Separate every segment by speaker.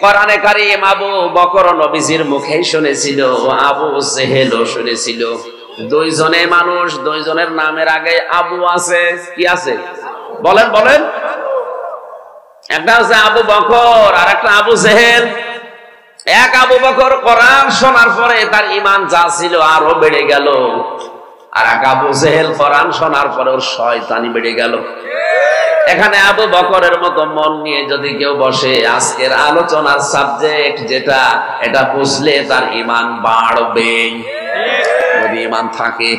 Speaker 1: কোরআনে কারীম আবু বকর নবীজির মুখেই শুনেছিল, আবু জেহেলও শুনেছিল। দুইজনে মানুষ, দুইজনের নামের আগে আবু আছে। কি আছে বলেন বলেন? একটা হচ্ছে আবু বকর আর একটা আবু জেহেল। এক আবু বকর কোরআন শোনার পরে তার ঈমান যা ছিল আরো বেড়ে গেল, আর এক আবু জেহেল কোরআন শোনার পরে ওর শয়তানি বেড়ে গেল। এখানে আবু বকরের মতো মন নিয়ে যদি কেউ বসে, আজকের আলোচনার সাবজেক্ট যেটা, এটা বুঝলে তার ঈমান বাড়বে যদি ঈমান থাকে।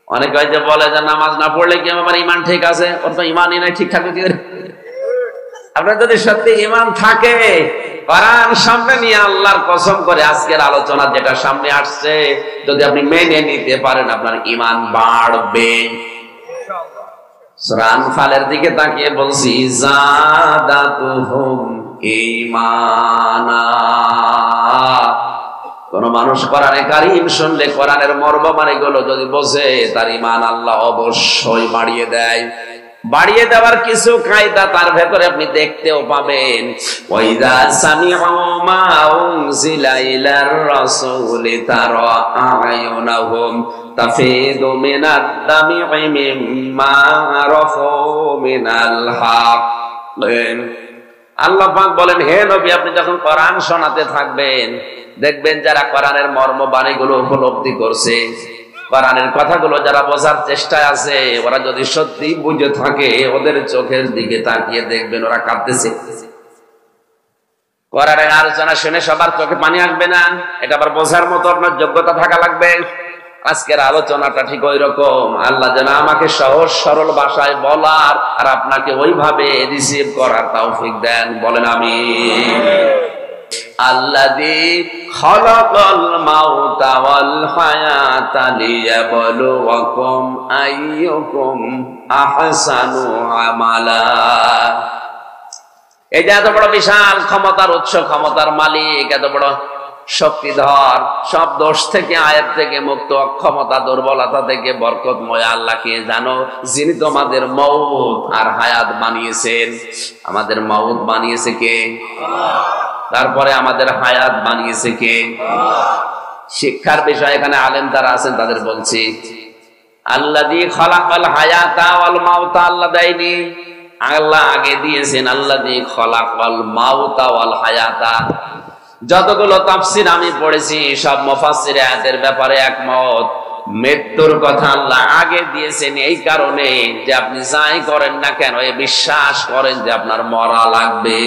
Speaker 1: অনেকে যে বলে যে নামাজ না পড়লে কি আমার ঈমান ঠিক আছে? ওর তো ঈমানই নাই, ঠিক থাকবে কি করে? আপনার যদি সত্যি ঈমান থাকে, কোরআন সামনে নিয়ে আল্লাহর কসম করে আজকের আলোচনা যেটা সামনে আসছে যদি আপনি মেনে নিতে পারেন, আপনার ঈমান বাড়বে। সূরা আনফালের দিকে তাকিয়ে বলছি, যাদাতুহুম ঈমানা। কোন মানুষ কোরআনে কারীম শুনলে, কোরআনের মর্ম মানে গুলো যদি বোঝে, তার ঈমান আল্লাহ অবশ্যই বাড়িয়ে দেয়। বাড়িয়ে দেওয়ার কিছু কায়দা তার ভেতরে আপনি দেখতেও পাবেন। ওয়াইদা সামি'ু মা উনজিলা ইলার রাসূলি তারা আ'য়ুনাহুম তাফিদু মিনাদ দামি'i মিম্মা আরাফু মিনাল হক। আল্লাহ পাক বলেন, হে নবী, আপনি যখন কোরআন শোনাতে থাকবেন, দেখবেন যারা কোরআনের মর্ম বাণীগুলো উপলব্ধি করছে, কোরআনের কথাগুলো যারা বোঝার চেষ্টায় আছে, ওরা যদি সত্যি বুঝে থাকে, ওদের চোখের দিকে তাকিয়ে দেখবেন ওরা কাঁদতেছে। কোরআনের আলোচনা শুনে সবার চোখে পানি আসবে না, এটা আবার বোঝার মতো আপনার যোগ্যতা থাকা লাগবে। আজকের আলোচনাটা ঠিক ওই রকম। আল্লাহ যেন আমাকে সহজ সরল ভাষায় বলার আর আপনাকে ওইভাবে রিসিভ করার তৌফিক দেন, বলেন আমিন। আল্লাযী খালাকাল মাউতা ওয়াল হায়াতা লিয়াবলুয়াকুম আইয়ুকুম আহসানু আমালা। এই যে এত বড় বিশাল ক্ষমতার উৎস, ক্ষমতার মালিক, এত বড় শক্তিধর, সব দোষ থেকে, আয়াত থেকে মুক্ত, অক্ষমতা, দুর্বলতা থেকে বরকতময় আল্লাহকে জানো, যিনি তোমাদের মউত আর হায়াত বানিয়েছেন। আমাদের মউত বানিয়েছে কে? তারপরে আমাদের হায়াত বানিয়েছে কে? শিক্ষার বিষয় এখানে আলেম যারা আছেন তাদের বলছি, আল্লাযী খালাকাল হায়াতা ওয়াল মাউতা আল্লাহ দেয়নি, আল্লাহ আগে দিয়েছেন। আল্লাযী খালাকাল মাউতা ওয়াল হায়াতা। যতগুলো তাফসীর আমি পড়েছি, সব মুফাসসির আয়াতের ব্যাপারে একমত, মৃত্যুর কথা আল্লাহ আগে দিয়েছেন এই কারণে যে আপনি যাই করেন না কেন, এই বিশ্বাস করেন যে আপনার মরা লাগবে।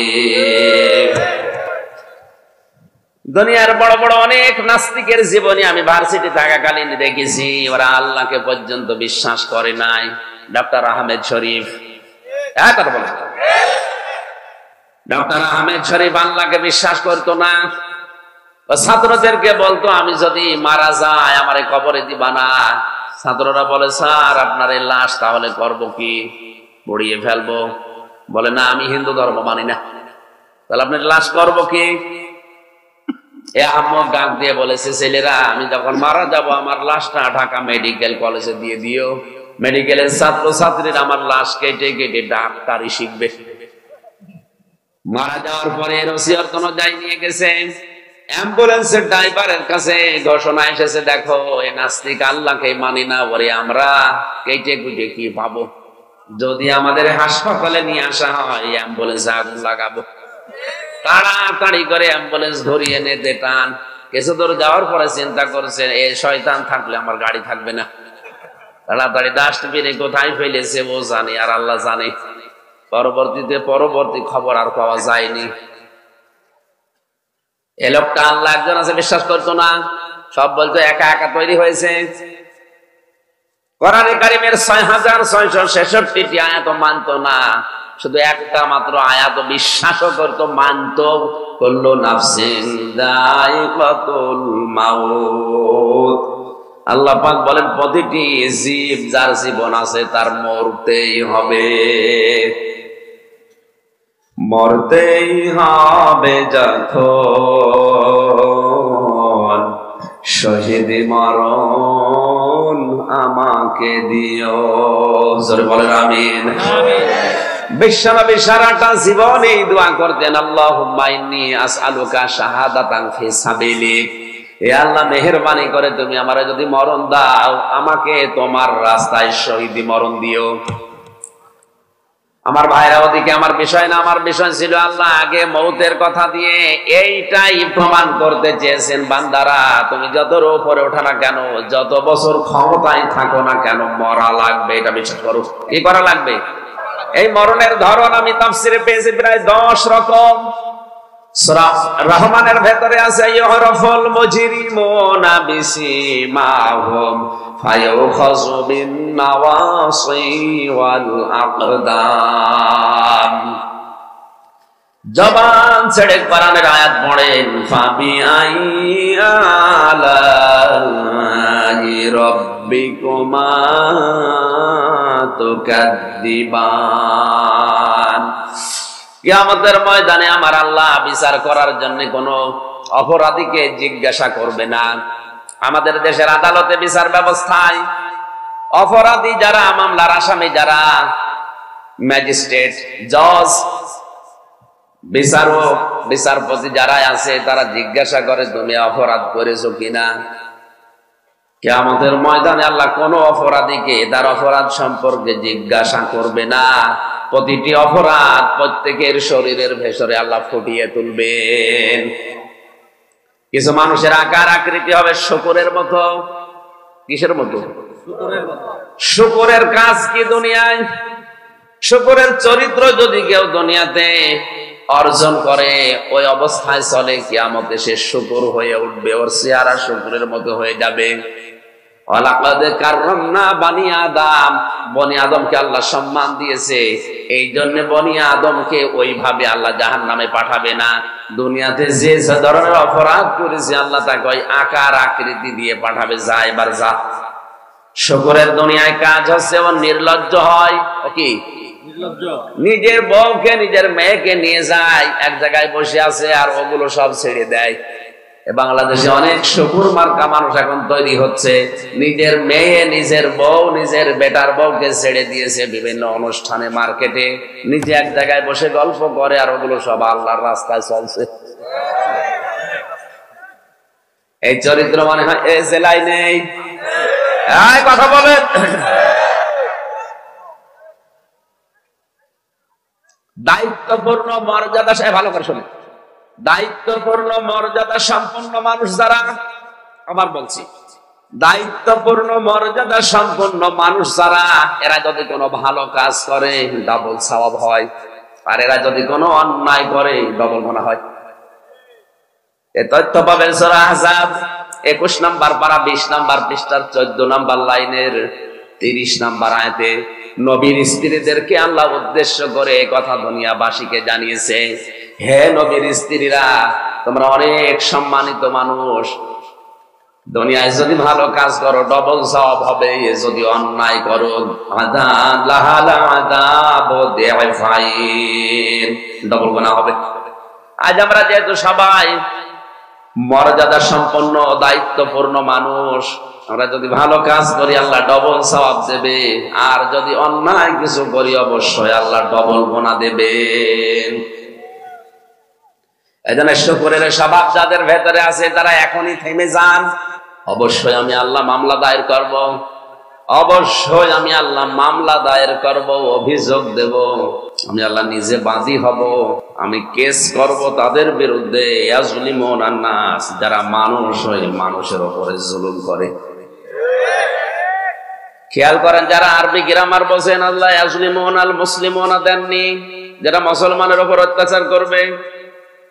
Speaker 1: দুনিয়ার বড় বড় অনেক নাস্তিকের জীবনী আমি ভার্সিটি থাকাকালীন দেখেছি, ওরা আল্লাহকে পর্যন্ত বিশ্বাস করে নাই। ডক্টর আহমেদ শরীফ, কথা বলেন, ডক্টর আহমেদ শরীফ আল্লাহকে বিশ্বাস করতো না। ছাত্রদেরকে বলতো, আমি যদি মারা যাই আমারে কবরে দিবা না। ছাত্ররা বলে, স্যার আপনার এই লাশ তাহলে করবো কি? পড়িয়ে ফেলবো। বলে, না আমি হিন্দু ধর্ম মানি না। তাহলে আপনার লাশ করবো কি? এ আম্মু ডাক দিয়ে বলেছে, ছেলেরা আমি যখন মারা যাব আমার লাশটা ঢাকা মেডিকেল কলেজে দিয়ে দিও। মেডিকেলের ছাত্র ছাত্রীরা আমার লাশ কেটে কেটে ডাক্তারি শিখবে। মারা যাওয়ার পরে রসিয়ত অনুযায়ী নিয়ে গেছে অ্যাম্বুলেন্সের ড্রাইভারের কাছে, ঘোষণা এসেছে, দেখো এই নাস্তিক আল্লাহকে মানি না, ওরে আমরা কেটে কুটে কি পাবো? যদি আমাদের হাসপাতালে নিয়ে আসা হয় অ্যাম্বুলেন্সে আগুন লাগাবো। তাড়াতাড়ি করে অ্যাম্বুলেন্স ধরিয়ে এনে টান। কিছু দূর যাওয়ার পরে চিন্তা করছে, এ শয়তান থাকলে আমার গাড়ি থাকবে না। তাড়াতাড়ি ডাস্টবিনে কোথায় ফেলেছে ও জানে আর আল্লাহ জানে। পরবর্তী খবর আর পাওয়া যায়নি। এ লোকটা আল্লাহ একজন আছে বিশ্বাস করতো না, সব বলতো একা একা তৈরি হয়েছে। কোরআনে কারীমের ৬৬৬৬টি আয়াত মানতো না, শুধু একটা মাত্র আয়াত বিশ্বাসও করতো, মানতো। কুল্লু নাফসিন যায়িকাতুল মাউত। আল্লাহ পাক বলেন, প্রতিটি জীব যার জীবন আছে তার মরতেই হবে, মরতেই হবে। যখন শহীদ মরণ আমাকে দিও, জোরে বলেন আমিন। বিশ্বনবী সারাটা জীবন এই দোয়া করতেন, আল্লাহুম্মা ইন্নী আসআলুকা শাহাদাতান ফি সাবিলিক, হে আল্লাহ মেহেরবানি করে তুমি আমারে যদি মরণ দাও, আমাকে তোমার রাস্তায় শহীদি মরণ দিও। আমার ভাইরা ওদিকে আমার বিষয় না, আমার বিষয় ছিল আল্লাহ আগে মৌতের কথা দিয়ে এইটাই প্রমাণ করতে চেয়েছেন, বান্দারা তুমি যত উপরে ওঠা না কেন, যত বছর ক্ষমতায় থাকো না কেন, মরা লাগবে, এটা বিশ্বাস করো। কি করা লাগবে? এই মরণের ধরন আমি তাফসিরে পেয়েছি প্রায় 10 রকম। সূরা রহমানের ভেতরে আছে ইউহরাফুল মুজরিমুনা বিসিমাহুম ফায়ুখাযু বিন নাওয়াসি ওয়াল আকদাম। জবান ছেড়ে কোরআনের আয়াত পড়েন, ফাবিআই আলাহি রাব্বিকুমা তুকাদ্দিবান। কিয়ামতের ময়দানে আমার আল্লাহ বিচার করার জন্য কোন অপরাধীকে জিজ্ঞাসা করবে না। আমাদের দেশের আদালতে বিচার ব্যবস্থায় অপরাধী যারা, মামলার আসামি যারা, ম্যাজিস্ট্রেট, জজ, বিচারক, বিচারপতি যারা আছে, তারা জিজ্ঞাসা করে তুমি অপরাধ করেছো কিনা। কিয়ামতের ময়দানে আল্লাহ কোন অপরাধীকে তার অপরাধ সম্পর্কে জিজ্ঞাসা করবে না। প্রতিটি অপরাধ প্রত্যেকের শরীরের ভেতরে আল্লাহ ফুটিয়ে তুলবেন। কিছু মানুষের আকার আকৃতি হবে শুকরের মতো। কিসের মতো? শুকরের কাজ কি দুনিয়ায়? শুকরের চরিত্র যদি কেউ দুনিয়াতে অর্জন করে, ওই অবস্থায় চলে, কিয়ামতে সে শুকর হয়ে উঠবে, ওর চেহারা শুকরের মতো হয়ে যাবে। ওয়ালাকাদ কাররামনা বানি আদম, বনি আদমকে আল্লাহ সম্মান দিয়েছে, এই জন্য বনি আদমকে ওইভাবে আল্লাহ জাহান্নামে পাঠাবে না। দুনিয়াতে যে ধরনের অপরাধ করেছে আল্লাহ তাকে ওই আকার আকৃতি দিয়ে পাঠাবে, যা এবার যা। শুকরের দুনিয়ায় কাজ হচ্ছে ও নির্লজ্জ হয়। ও কি? নিজের বউকে, নিজের মেয়েকে নিয়ে যায়, এক জায়গায় বসে আছে, আর ওগুলো সব ছেড়ে দেয়। বাংলাদেশে অনেক শুকুর মার্কা মানুষ এখন তৈরি হচ্ছে, নিজের মেয়ে, নিজের বউ, নিজের বেটার বউকে ছেড়ে দিয়েছে বিভিন্ন অনুষ্ঠানে, মার্কেটে, নিজে এক জায়গায় বসে গল্প করে, আর ওগুলো সব আল্লাহর রাস্তায় চলছে। এই চরিত্র মনে হয় এ জেলায় নেই। কথা বলেন। দায়িত্বপূর্ণ মর্যাদা, ভালো করে শুনে, দায়িত্বপূর্ণ মর্যাদা সম্পন্ন মানুষ যারা, আবার বলছি, দায়িত্বপূর্ণ মর্যাদা সম্পন্ন মানুষ যারা, এরা যদি কোনো ভালো কাজ করে ডাবল সওয়াব হয়, আর এরা যদি কোনো অন্যায় করে ডবল গুনাহ হয়। এ তথ্য পাবেন সূরা আহজাব 21 নম্বর পারা 20 নম্বর পৃষ্ঠার 14 নম্বর লাইনের 30 নম্বর আয়াতে। নবীর স্ত্রীদেরকে আল্লাহ উদ্দেশ্য করে এই কথা দুনিয়াবাসীকে জানিয়েছে, হে নবীর স্ত্রীরা, তোমরা অনেক সম্মানিত মানুষ, দুনিয়ায় যদি ভালো কাজ করো ডবল সওয়াব হবে, যদি অন্যায় করো ডবল গুনাহ হবে। আজ আমরা যেহেতু সবাই মর্যাদা সম্পন্ন দায়িত্বপূর্ণ মানুষ, আমরা যদি ভালো কাজ করি আল্লাহ ডবল সওয়াব দেবে, আর যদি অন্যায় কিছু করি অবশ্যই আল্লাহ ডবল গুনাহ দেবেন। এজন্য শুকরের স্বভাব যাদের ভেতরে আছে তারা এখনই থেমে যান। অবশ্যই আমি আল্লাহ মামলা দায়ের করব, অবশ্যই আমি আল্লাহ মামলা দায়ের করব, অভিযোগ দেব, আমি আল্লাহ নিজে বাদী হব, আমি কেস করব তাদের বিরুদ্ধে, ইয়াজলিমুনান নাস, যারা মানুষ হয়ে মানুষের উপরে জুলুম করে। খেয়াল করেন, যারা আরবি গ্রামার বোঝেন, আল্লাহ ইয়াজলিমুনাল মুসলিমুনা দেননি, যারা মুসলমানের উপর অত্যাচার করবে।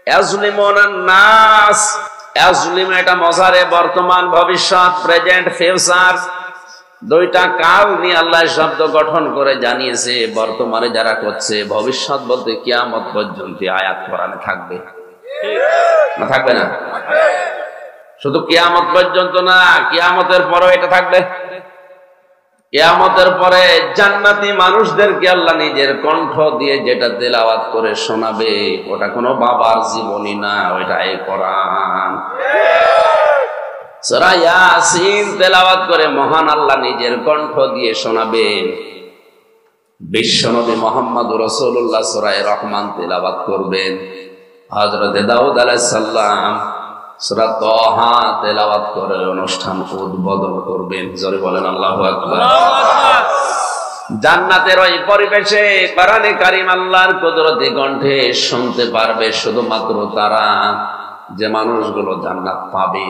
Speaker 1: ইয়াজলিমুনান নাস, ইয়াজলিম এটা মজারে, বর্তমান, ভবিষ্যৎ, প্রেজেন্ট, ফিউচার, দুইটা কাল নিয়ে আল্লাহ শব্দ গঠন করে জানিয়েছে। বর্তমানে যারা করছে, ভবিষ্যৎ বলতে কিয়ামত পর্যন্ত আয়াত কোরআনে থাকবে না? থাকবে না? শুধু কিয়ামত পর্যন্ত না, কিয়ামতের পরেও এটা থাকবে। কিয়ামতের পরে জান্নাতি মানুষদেরকে আল্লাহ নিজের কণ্ঠ দিয়ে যেটা তেলাওয়াত করে শোনাবে, ওটা কোনো বাবার জীবনী না, ওইটা এই কোরআন। সূরা ইয়াসিন তেলাওয়াত করে মহান আল্লাহ নিজের কণ্ঠ দিয়ে শোনাবেন। বিশ্বনবী মুহাম্মদুর রাসূলুল্লাহ সূরা রহমান তেলাওয়াত করবেন, হযরত দাউদ আলাইহিস সালাম সূরা তাহা তেলাওয়াত করে অনুষ্ঠান উদ্বোধন করবেন। জোরে বলেন আল্লাহু আকবার। জান্নাতের ওই পরিবেশে কোরআনে কারীম আল্লাহর কুদরতি কণ্ঠে শুনতে পারবে শুধুমাত্র তারা যে মানুষগুলো জান্নাত পাবে।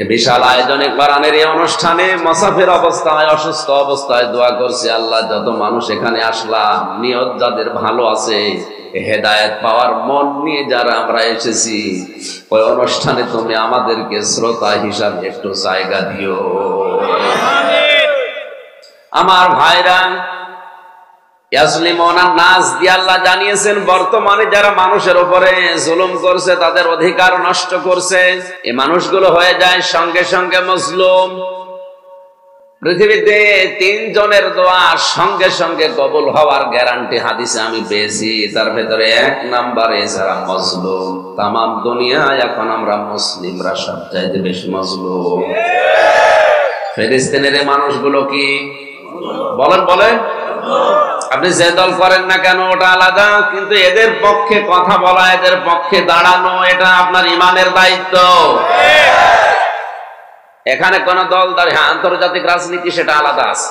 Speaker 1: এই বিশাল আয়োজনে কোরআনের এই অনুষ্ঠানে মুসাফির অবস্থায়, অসুস্থ অবস্থায় দোয়া করছি, আল্লাহ যত মানুষ এখানে আসলাম, নিয়ত যাদের ভালো আছে, হেদায়েত পাওয়ার মন নিয়ে যারা আমরা এসেছি, ওই অনুষ্ঠানে তুমি আমাদেরকে শ্রোতা হিসাবে একটু জায়গা দিও। আমার ভাইরা, ইয়াসলিমুনা নাস দিয়ে আল্লাহ জানিয়েছেন বর্তমানে যারা মানুষের উপরে জুলুম করছে, তাদের অধিকার নষ্ট করছে, এই মানুষগুলো হয়ে যায় সঙ্গে সঙ্গে মজলুম। পৃথিবীতে 3 জনের দোয়া সঙ্গে সঙ্গে কবুল হওয়ার গ্যারান্টি হাদিসে আমি পেয়েছি। তার ভেতরে 1 নম্বরে যারা মজলুম। তামাম দুনিয়ায় এখন আমরা মুসলিমরা সবচাইতে বেশি মজলুম। ফিলিস্তিনের এই মানুষগুলো কি বলেন বলেন, আপনি যে দল করেন না কেন ওটা আলাদা, কিন্তু এদের পক্ষে কথা বলা, এদের পক্ষে দাঁড়ানো, এটা আপনার ইমানের দায়িত্ব। এখানে কোন দল দাঁড়িয়ে, হ্যাঁ আন্তর্জাতিক রাজনীতি সেটা আলাদা আছে।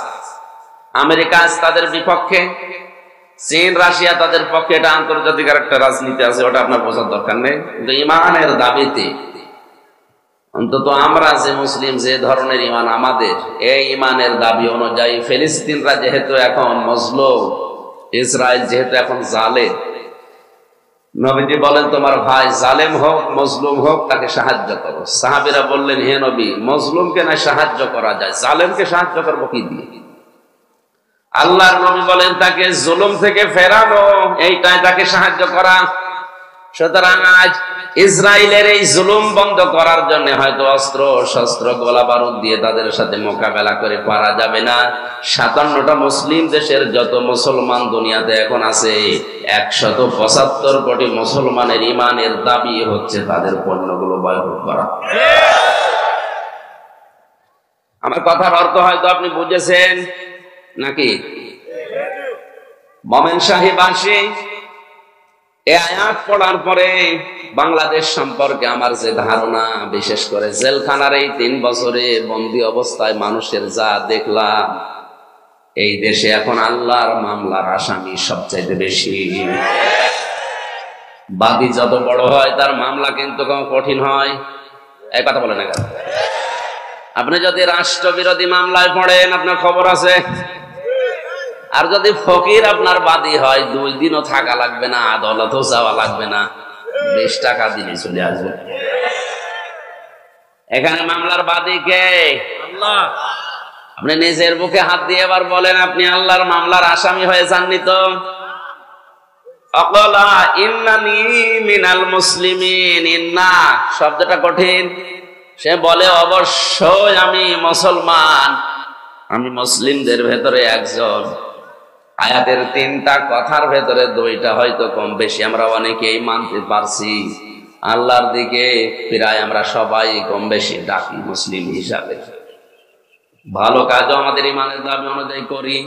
Speaker 1: আমেরিকা আজ তাদের বিপক্ষে, চীন রাশিয়া তাদের পক্ষে, এটা আন্তর্জাতিক আর একটা রাজনীতি আছে, ওটা আপনার বোঝার দরকার নেই। কিন্তু ইমানের দাবিতে অন্তত আমরা যে মুসলিম, যে ধরনের ইমান আমাদের, এই ইমানের দাবি অনুযায়ী ফিলিস্তিনরা যেহেতু এখন মজলুম, ইসরায়েল যেহেতু এখন জালেম, নবীজি বলেন তোমার ভাই জালেম হোক মজলুম হোক তাকে সাহায্য করো। সাহাবীরা বললেন হে নবী, মজলুমকে না সাহায্য করা যায়, জালেমকে সাহায্য করবো কি দিয়ে? আল্লাহর নবী বলেন তাকে জুলুম থেকে ফেরানো, এইটাই তাকে সাহায্য করা। সুতরাং আজ ইসরায়েলের এই জুলুম বন্ধ করার জন্য হয়তো অস্ত্র শস্ত্র গোলা বারুদ দিয়ে তাদের সাথে মোকাবেলা করে পারা যাবে না। 57টা মুসলিম দেশের যত মুসলমান দুনিয়াতে এখন আছে, 175 কোটি মুসলমানের ইমানের দাবি হচ্ছে তাদের পণ্যগুলো বয়কট করা। আমার কথার অর্থ হয়তো আপনি বুঝেছেন নাকি? ময়মনসিংহবাসী এই আয়াত পড়ার পরে বাংলাদেশ সম্পর্কে আমার যে ধারণা, বিশেষ করে জেলখানার এই 3 বছরে বন্দী অবস্থায় মানুষের যা দেখলাম, এই দেশে এখন আল্লাহর মামলার আসামি সবচাইতে বেশি। বাদী যত বড় হয় তার মামলা কিন্তু কঠিন হয়। এই কথা বলে না কেন? আপনি যদি রাষ্ট্রবিরোধী মামলায় পড়েন আপনার খবর আছে, আর যদি ফকির আপনার বাদী হয় 2 দিনও থাকা লাগবে না, আদালতও যাওয়া লাগবে না, 20 টাকা দিলে চলে আসবে। এখানে মামলার বাদী কে? আল্লাহ। আপনি নিজের বুকে হাত দিয়ে এবার বলেন আপনি আল্লাহর মামলার আসামি হয়ে যাননি তো? আকালা ইন্নানি মিনাল মুসলিমিন। ইন্না শব্দটা কঠিন। সে বলে অবশ্যই আমি মুসলমান, আমি মুসলিমদের ভেতরে একজন। আয়াতের 3টা কথার ভেতরে 2টা হয়তো কম বেশি আমরা অনেকেই মানতে পারছি। আল্লাহর দিকে প্রায় আমরা সবাই কম বেশি ডাকি মুসলিম হিসাবে। ভালো কাজও আমাদের ইমানের দাবি অনুযায়ী করি।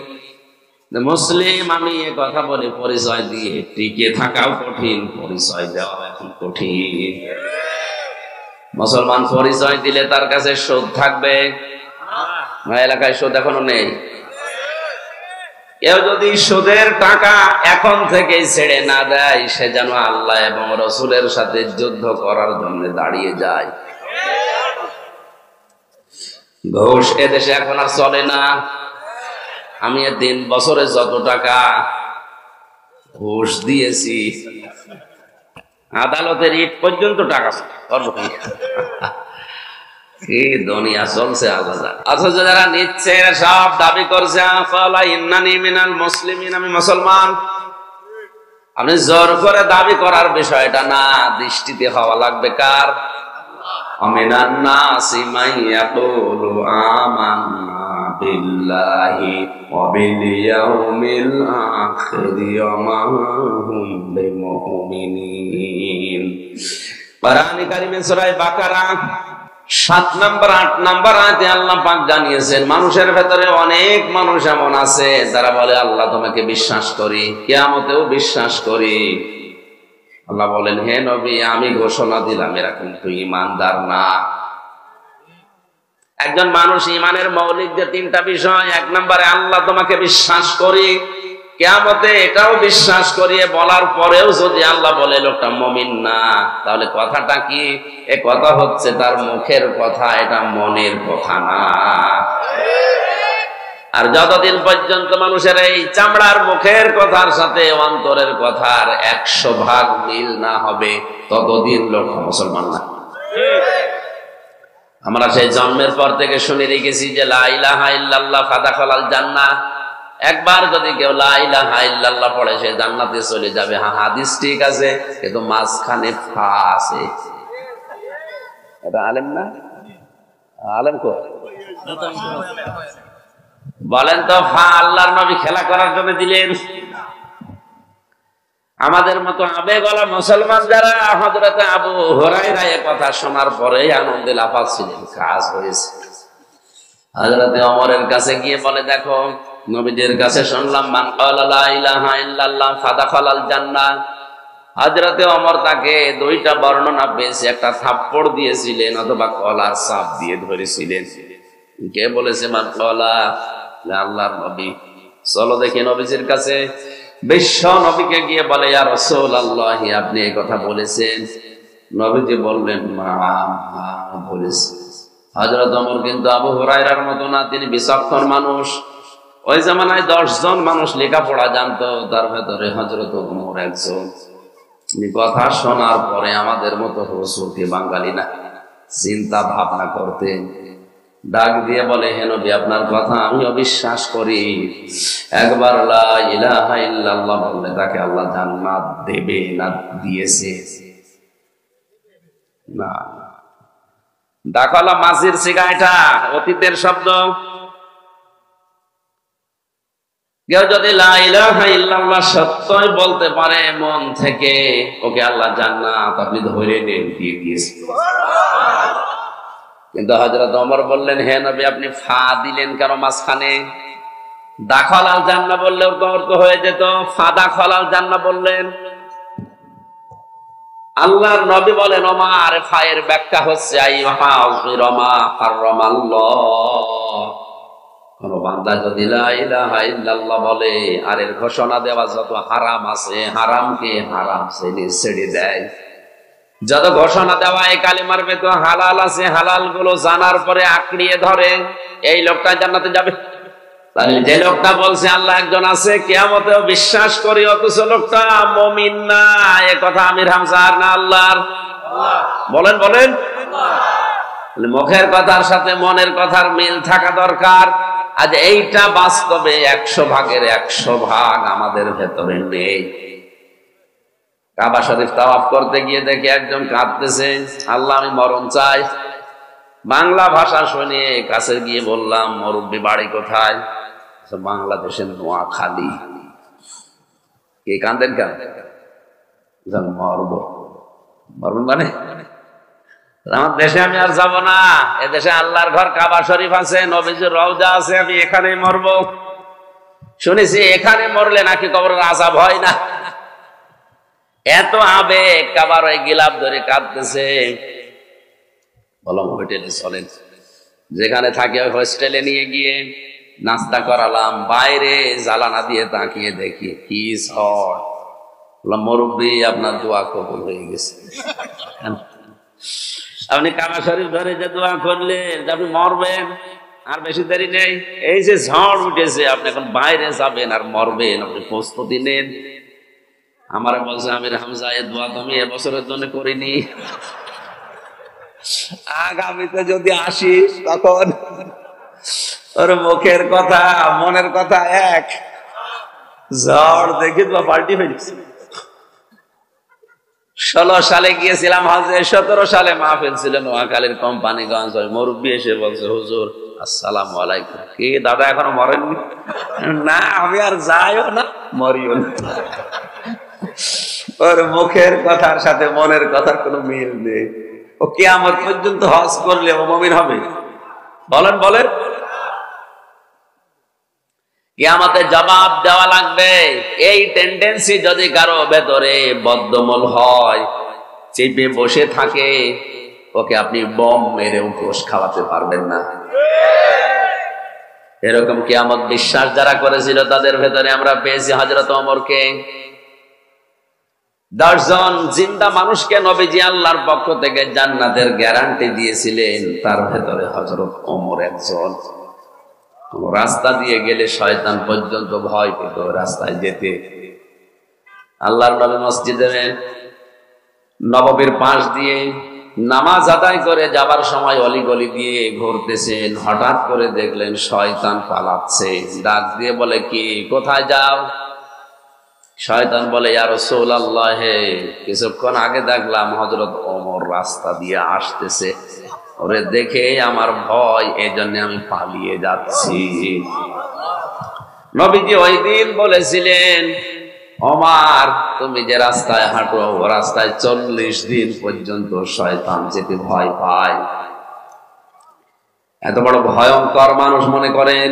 Speaker 1: মুসলিম আমি এ কথা বলে পরিচয় দিয়ে টিকে থাকাও কঠিন, পরিচয় দেওয়া এখন কঠিন। মুসলমান পরিচয় দিলে তার কাছে সুদ থাকবে, এলাকায় সুদ এখনো নেই। কেউ যদি সুদের টাকা এখন থেকে ছেড়ে না দেয়, সে যেন আল্লাহ এবং রসুলের সাথে যুদ্ধ করার জন্য দাঁড়িয়ে যায়। ঘুষ এদেশে এখন আর চলে না। আমি 3 বছরে যত টাকা ঘুষ দিয়েছি, আদালতের ইট পর্যন্ত টাকা কি দুনিয়া চলছে আলাদা। অথচ যারা নিচ্ছে সব দাবি করছে ইন্নানি মিনাল মুসলিমিন, আমি মুসলমান। আপনি জোর করে দাবি করার বিষয়টা না, দৃষ্টিতে হওয়া লাগবে কার? আমিনান নাসি মাইয়াকুলু আমান্না বিল্লাহি ওয়া বিল ইয়াউমিল আখিরি ওয়া মা হুম বিমুমিনিন। কোরআন কারীমে সূরা বাকারা 7 নম্বর 8 নম্বর আয়াতে আল্লাহ পাক জানিয়েছেন মানুষের ভেতরে অনেক মানুষ এমন আছে যারা বলে আল্লাহ তোমাকে বিশ্বাস করি, কিয়ামতেও বিশ্বাস করি। আল্লাহ বলেন, হে নবী আমি ঘোষণা দিলাম এরা কিন্তু ঈমানদার না। একজন মানুষ ঈমানের মৌলিক যে 3টা বিষয়, 1 নম্বরে আল্লাহ তোমাকে বিশ্বাস করি, কিয়ামতে এটাও বিশ্বাস করিয়ে বলার পরেও যদি আল্লাহ বলে লোকটা মুমিন না, তাহলে কথাটা কি? এ কথা হচ্ছে তার মুখের কথা, এটা মনের কথা না। আর যতদিন পর্যন্ত মানুষের এই চামড়ার মুখের কথার সাথে অন্তরের কথার 100 ভাগ মিল না হবে, ততদিন লোক মুসলমান না। আমরা সেই জন্মের পর থেকে শুনে রেখেছি যে লা ইলাহা ইল্লাল্লাহ ফাদাখালাল জান্নাহ। একবার যদি কেউ লা ইলাহা ইল্লাল্লাহ পড়ে সে জান্নাতে চলে যাবে। হ্যাঁ, হাদিস ঠিক আছে, কিন্তু মাঝখানে ফা আছে। এটা আলেম না? আলেম কো বলেন তো, ফা আল্লাহর নবী খেলা করার জন্য দিলেন? আমাদের মতো আবেগওয়ালা মুসলমান যারা হযরত আবু হুরায়রা এর কথা শোনার পরে আনন্দে লাফাচ্ছিলেন, কাজ হয়েছে। হযরত ওমরের কাছে গিয়ে বলে, দেখো নবীদের কাছে শুনলাম মান ক্বালা লা ইলাহা ইল্লাল্লাহ ফাদাখালাল জান্নাহ। হযরত ওমর তাকে 2টা বর্ণনা পেয়েছে, একটা থাপ্পড় দিয়েছিলেন অথবা কলার চাপ দিয়ে ধরেছিলেন। কে বলেছে মান ক্বালা? আল্লাহর নবী। চলো দেখি নবীজির কাছে। বিশ্ব নবীকে গিয়ে বলে, ইয়া রাসূলুল্লাহ আপনি এই কথা বলেছেন? নবীজি বললেন, মা বলেছি। হযরত ওমর কিন্তু আবু হুরায়রার মতো না, তিনি বিচক্ষণ মানুষ। ওই জামানায় 10 জন মানুষ লেখাপড়া জানতো, তার ভেতরে হযরত ওমর একজন। কথা শোনার পরে আমাদের মতো হুজুরকে বাঙালি না, চিন্তা ভাবনা করতেন। ডাক দিয়ে বলে, হে নবী আপনার কথা আমি অবিশ্বাস করি। একবার লা ইলাহা ইল্লাল্লাহ বললে তাকে আল্লাহ জান্নাত দেবে না দিয়েছে? না। দাখালা মাঝির সিগা, এটা অতীতের শব্দ। কেউ যদি লা ইলাহা ইল্লাল্লাহ সত্যই বলতে পারে মন থেকে, ওকে আল্লাহ জান্নাত আপনি ধরে নেন দিয়ে দিয়েছে। কিন্তু হযরত ওমর বললেন, হে নবী আপনি ফা দিলেন কেন মাঝখানে? দাখালাল জান্নাহ বললেও তো অর্থ হয়ে যেত, ফাদাখালাল জান্নাহ বললেন। আল্লাহর নবী বলেন, ওমর ফায়ের ব্যাখ্যা হচ্ছে আইয়ুহাযিরমা হারামাল্লাহ। কোন বান্দা যদি লা ইলাহা ইল্লাল্লাহ বলে আর এর ঘোষণা দেওয়া যত হারাম আছে, হারামকে হারাম ছেড়ে দেয়। যত ঘোষণা দেওয়া এই কালিমার ভেতর হালাল আছে, হালাল গুলো জানার পরে আঁকড়িয়ে ধরে, এই লোকটা জান্নাতে যাবে। তাহলে যে লোকটা বলছে আল্লাহ একজন আছে, কিয়ামতেও বিশ্বাস করি, অথচ লোকটা মুমিন না, এ কথা আমির হামজার না আল্লাহর? বলেন বলেন। মুখের কথার সাথে মনের কথার মিল থাকা দরকার। আজ এইটা বাস্তবে 100 ভাগের 100 ভাগ আমাদের ভেতরে নেই। কাবা শরীফ তাওয়াফ করতে গিয়ে দেখে একজন কাঁদতেছে, আল্লাহ আমি মরণ চাই। বাংলা ভাষা শুনে কাছে গিয়ে বললাম, মুরব্বি বাড়ি কোথায়? বাংলাদেশের নোয়াখালী। কে কাঁদেন কেন? মরব। মরবেন মানে আমার দেশে আমি আর যাব না, এদেশে আল্লাহর ঘর কাবা শরীফ আছে, নবীজির রওজা আছে, আমি এখানেই মরব। শুনেছি এখানে মরলে নাকি কবরের আযাব হয় না। এত আবেগ, কাবার ওই গিলাপ ধরে কাঁদতেছে। বললাম হোটেলে চলেন, যেখানে থাকে ওই হোস্টেলে নিয়ে গিয়ে নাস্তা করালাম। বাইরে জ্বালানা দিয়ে তাকিয়ে দেখি কি ঝড়। বললাম মুরব্বি আপনার দোয়া কবুল হয়ে গেছে। আপনি কাবা শরীফ ধরে যে দোয়া করলেন আপনি মরবেন, আর বেশি দেরি নেই। এই যে ঝড় উঠেছে, আপনি এখন বাইরে যাবেন আর মরবেন, আপনি প্রস্তুতি নেন। আমার বলছে আমির হামজা এ দোয়া তো আমি এবছরের জন্য করিনি, আগামীতে যদি আসিস তখন। ওর মুখের কথা মনের কথা এক। ঝড় দেখি তো পাল্টি হয়ে গেছে। 16 সালে গিয়েছিলাম হজে, 17 সালে মাহফিল ছিল নোয়াখালীর কোম্পানিগঞ্জ। মুরব্বি এসে বলছে, হুজুর আসসালামু আলাইকুম। কি দাদা এখনো মরেননি? না আমি আর যাইও না, মরিও না। ওর মুখের কথার সাথে মনের কথার কোনো মিল নেই। ও কিয়ামত পর্যন্ত হজ করলে ও মুমিন হবে? বলেন বলেন। কিয়ামতে জবাব দেওয়া লাগবে। এই টেন্ডেন্সি যদি কারো ভেতরে বদ্ধমূল হয়, চেপে বসে থাকে, ওকে আপনি বম মেরে উপোস খাওয়াতে পারবেন না। এরকম কিয়ামত বিশ্বাস যারা করেছিল তাদের ভেতরে আমরা পেয়েছি হযরত ওমরকে। 10 জন জিন্দা মানুষকে নবীজি আল্লাহর পক্ষ থেকে জান্নাতের গ্যারান্টি দিয়েছিলেন, তার ভেতরে হযরত ওমর একজন। রাস্তা দিয়ে গেলে শয়তান পর্যন্ত ভয় পেত রাস্তায় যেতে। আল্লাহর নবী মসজিদে নববীর পাশ দিয়ে নামাজ আদায় করে যাবার সময় অলিগলি দিয়ে ঘুরতেছেন, হঠাৎ করে দেখলেন শয়তান পালাচ্ছে। ডাক দিয়ে বলে, কি কোথায় যাও? শয়তান বলে, ইয়া রাসূলুল্লাহ, কিছুক্ষণ আগে দেখলাম হযরত ওমর রাস্তা দিয়ে আসতেছে, ওরে দেখে আমার ভয়, এজন্য আমি পালিয়ে যাচ্ছি। নবীজি ওই দিন বলেছিলেন, ওমর তুমি যে রাস্তায় হাঁটো ও রাস্তায় 40 দিন পর্যন্ত শয়তান যেতে ভয় পায়। এত বড় ভয়ঙ্কর মানুষ মনে করেন?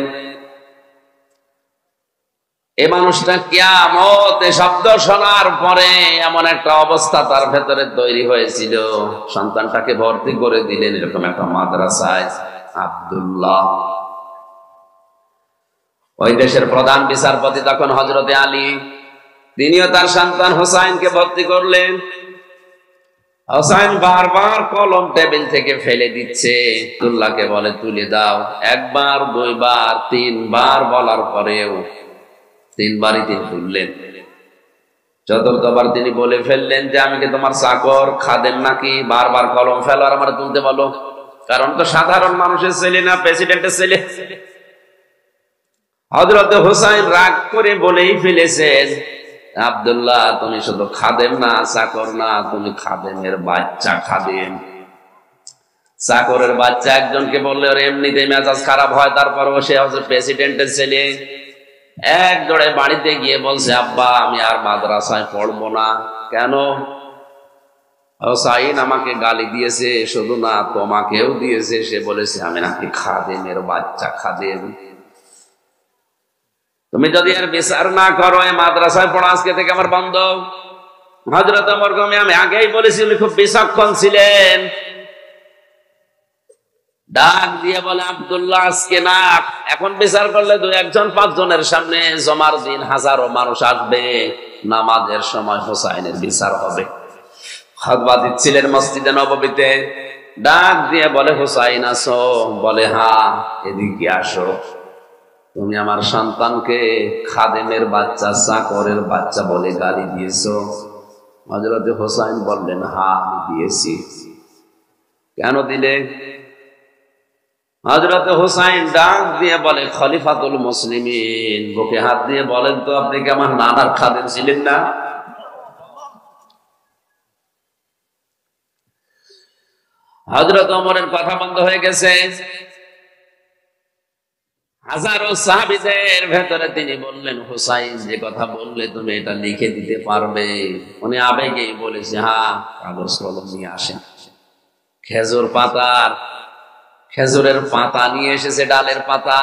Speaker 1: এই মানুষটা কিয়ামতে শব্দ শোনার পরে এমন একটা অবস্থা তার ভেতরে তৈরি হয়েছিল, সন্তানটাকে ভর্তি করে দিলেন এরকম একটা মাদ্রাসায়। আব্দুল্লাহ, ওই দেশের প্রধান বিচারপতি তখন হযরতে আলী, তিনিও তার সন্তান হোসাইনকে ভর্তি করলেন। হোসাইন বারবার কলম টেবিল থেকে ফেলে দিচ্ছে। আব্দুল্লাহকে বলে, তুলে দাও। একবার, দুইবার, তিনবার বলার পরেও তিনবারই তিনি তুললেন। চতুর্থবার তিনি বলে ফেললেন যে আমি কি তোমার চাকর খাদেম নাকি, বারবার কলম ফেলো আর আমার তুলতে বলো? কারণ তো সাধারণ মানুষের ছেলে না, প্রেসিডেন্টের ছেলে। হযরত হোসাইন রাগ করে বলেই ফেলেছেন, আব্দুল্লাহ তুমি শুধু খাদেম না, চাকর না, তুমি খাদেমের বাচ্চা। খাদেম চাকরের বাচ্চা একজনকে বললে ওর এমনিতেই মেজাজ খারাপ হয়, তারপরও সে হচ্ছে প্রেসিডেন্টের ছেলে। এক জোড়ে বাড়িতে গিয়ে বলছে, আব্বা আমি আর মাদ্রাসায় পড়বো না। কেন? হোসাইন আমাকে গালি দিয়েছে, শুধু না তোমাকেও দিয়েছে। সে বলেছে আমি নাকি খাদেমের বাচ্চা। খাদেম, তুমি যদি এর বিচার না করো, এই মাদ্রাসায় পড়া আজকে থেকে আমার বন্ধ। হযরত ওমর আমি আগেই বলেছি উনি খুব বিচক্ষণ ছিলেন। ডাক দিয়ে বলে, আব্দুল্লাহ আজকে না, এখন বিচার করলে 2-1 5 জনের সামনে জমার দিন হাজারো মানুষ আসবে, নামাজের সময় হোসাইনের বিচার হবে। খুতবা দিচ্ছিলেন মসজিদে নববীতে। ডাক দিয়ে বলে, হোসাইন আসো? বলে, হ্যাঁ। এদিকে আসো। তুমি আমার সন্তানকে খাদেমের বাচ্চা, চাকরের বাচ্চা বলে গালি দিয়েছো। হযরত হোসাইন বললেন, হ্যাঁ আমি দিয়েছি। কেন দিলে? হযরত হোসাইন ডাক দিয়ে বলে, খলিফাতুল মুসলিমিন, বুকে হাত দিয়ে বলেন তো আপনি কি আমার নানার খাদেম ছিলেন না? হযরত ওমরের কথা বন্ধ হয়ে গেছে। হাজারো সাহাবীদের ভেতরে তিনি বললেন, হোসাইন যে কথা বললে তুমি এটা লিখে দিতে পারবে? উনি আবেগেই বলেছে, হ্যাঁ। কাগজ কলম নিয়ে আসেন। খেজুরের পাতা নিয়ে এসেছে, ডালের পাতা।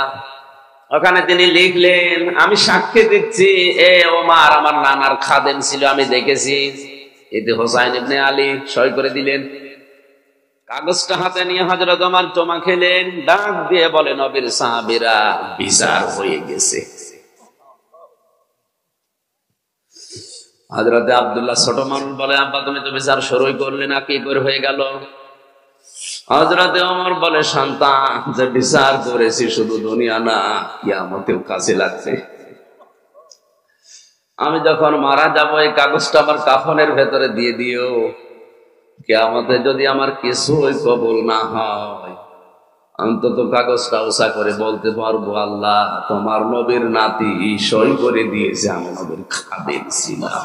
Speaker 1: ওখানে তিনি লিখলেন, আমি সাক্ষী দিচ্ছি এ ওমর আমার নানার খাদেম ছিল, আমি দেখেছি। এতে হোসাইন ইবনে আলী সই করে দিলেন। কাগজটা হাতে নিয়ে হযরত ওমর চমা খেলেন। ডাক দিয়ে বলে, নবীর সাহাবীরা, বিচার হয়ে গেছে। হযরতে আব্দুল্লাহ ছোট মানুষ বলে, আব্বা তুমি তো বিচার শুরুই করলে না, কি করে হয়ে গেল? হযরতে ওমর বলে, সন্তান যে বিচার করেছি শুধু দুনিয়া না, কিয়ামতেও কাজে লাগবে। আমি যখন মারা যাব এই কাগজটা আমার কাফনের ভেতরে দিয়ে দিও। কিয়ামতে যদি আমার কিছুই কবুল না হয়, অন্তত কাগজটা উঁচা করে বলতে পারবো, আল্লাহ তোমার নবীর নাতি সই করে দিয়েছে আমি নবীর খাদেম ছিলাম।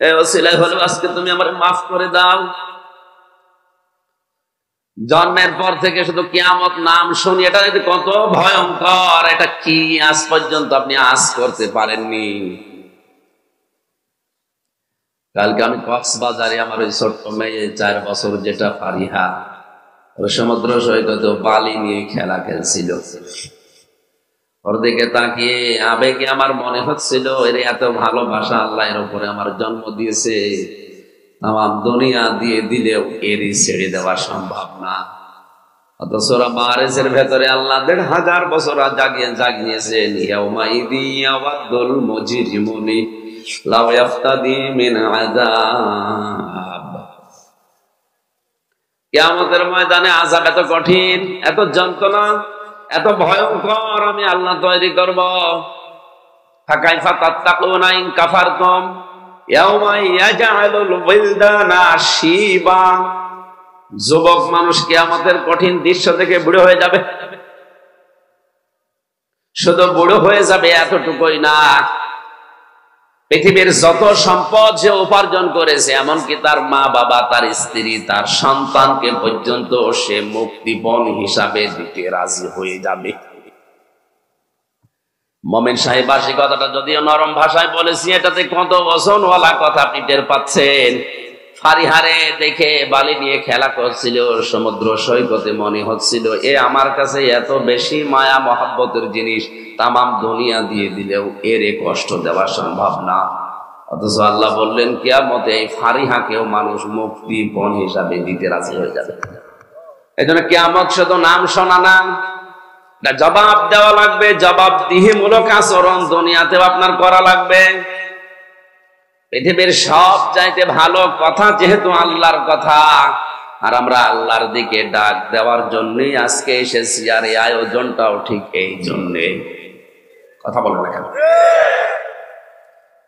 Speaker 1: এই ওসিলায় হলো আজকে তুমি আমারে মাফ করে দাও। জন্মের পর থেকে শুধু কিয়ামত নাম শুনি, এটা কত ভয়ঙ্কর, এটা কি আজ পর্যন্ত আপনি আজ করতে পারেননি। কালকে আমি কক্সবাজারে আমার ওই ছোট্ট মেয়ে 4 বছর যেটা ফারিহা, ওই সমুদ্র সৈকতে বালি নিয়ে খেলা খেলছিল। ওর দিকে তাকিয়ে আবেগে আমার মনে হচ্ছিল এর এত ভালোবাসা আল্লাহ এর উপরে আমার জন্ম দিয়েছে, আমার দুনিয়া দিয়ে দিলেও এরই ছেড়ে দেওয়া সম্ভব না। অথচ ওরা মারেজের ভেতরে আল্লাহ 1,500 বছর জাগিয়েছেন। ইয়াউমাইদি ইয়াওয়াদুল মুজরিমুনি লাউ ইয়াফতাদি মিন আযাব। কিয়ামতের ময়দানে আযাব এত কঠিন, এত যন্ত্রণা, এত ভয়ঙ্কর আমি আল্লাহ তৈরি করব। ফাকাইফা তাত্তাকুনা ইন কাফারতুম ইয়াউমা ইয়াজআলুল ওয়ালদানা শিবা। যুবক মানুষ কিয়ামতের কঠিন দৃশ্য দেখে বুড়ো হয়ে যাবে। শুধু বুড়ো হয়ে যাবে এতটুকুই না, পৃথিবীর যত সম্পদ সে উপার্জন করেছে, এমনকি তার মা বাবা, তার স্ত্রী, তার সন্তানকে পর্যন্ত সে মুক্তিপণ হিসাবে দিতে রাজি হয়ে যাবে। মোমেন সাহেব বাসী কথাটা যদিও নরম ভাষায় বলেছি, এটাতে কত ওজনওয়ালা কথা আপনি টের পাচ্ছেন। ফারিহারে দেখে বালি নিয়ে খেলা করছিল সমুদ্র সৈকতে, মনে হচ্ছিল এ আমার কাছে এত বেশি মায়া মহাব্বতের জিনিস, তামাম দুনিয়া দিয়ে দিলেও এর কষ্ট দেওয়া সম্ভব না। অথচ আল্লাহ বললেন কিয়ামতে এই ফারিহাকেও মানুষ মুক্তিপণ হিসাবে দিতে রাজি হয়ে যাবে। এই জন্য কিয়ামত শুধু নাম শোনা না, জবাব দেওয়া লাগবে। জবাবদিহিমূলক আচরণ দুনিয়াতেও আপনার করা লাগবে। পৃথিবীর সব চাইতে ভালো কথা যেহেতু আল্লাহর কথা, আর আমরা আল্লাহর দিকে ডাক দেওয়ার জন্যই আজকে এসেছি, আর এই আয়োজনটাও ঠিক এই জন্যে। কথা বলেন না কেন?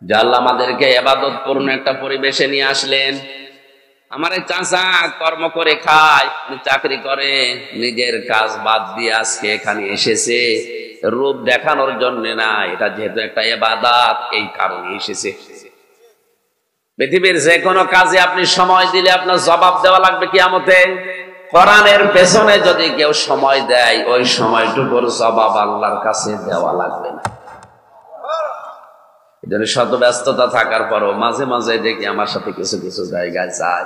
Speaker 1: যে আল্লাহ আমাদেরকে ইবাদতপূর্ণ একটা পরিবেশে নিয়ে আসলেন। আমার এই চাচা কর্ম করে খায়, চাকরি করে, নিজের কাজ বাদ দিয়ে আজকে এখানে এসেছে রূপ দেখানোর জন্য না, এটা যেহেতু একটা ইবাদত এই কারণে এসেছে। পৃথিবীর যে কোনো কাজে আপনি সময় দিলে আপনার জবাব দেওয়া লাগবে কিয়ামতে। কোরআনের পেছনে যদি কেউ সময় দেয়, ওই সময়টুকুর জবাব আল্লাহর কাছে দেওয়া লাগবে না। এজন্য শত ব্যস্ততা থাকার পরও মাঝে মাঝে দেখি আমার সাথে কিছু কিছু জায়গায় যায়।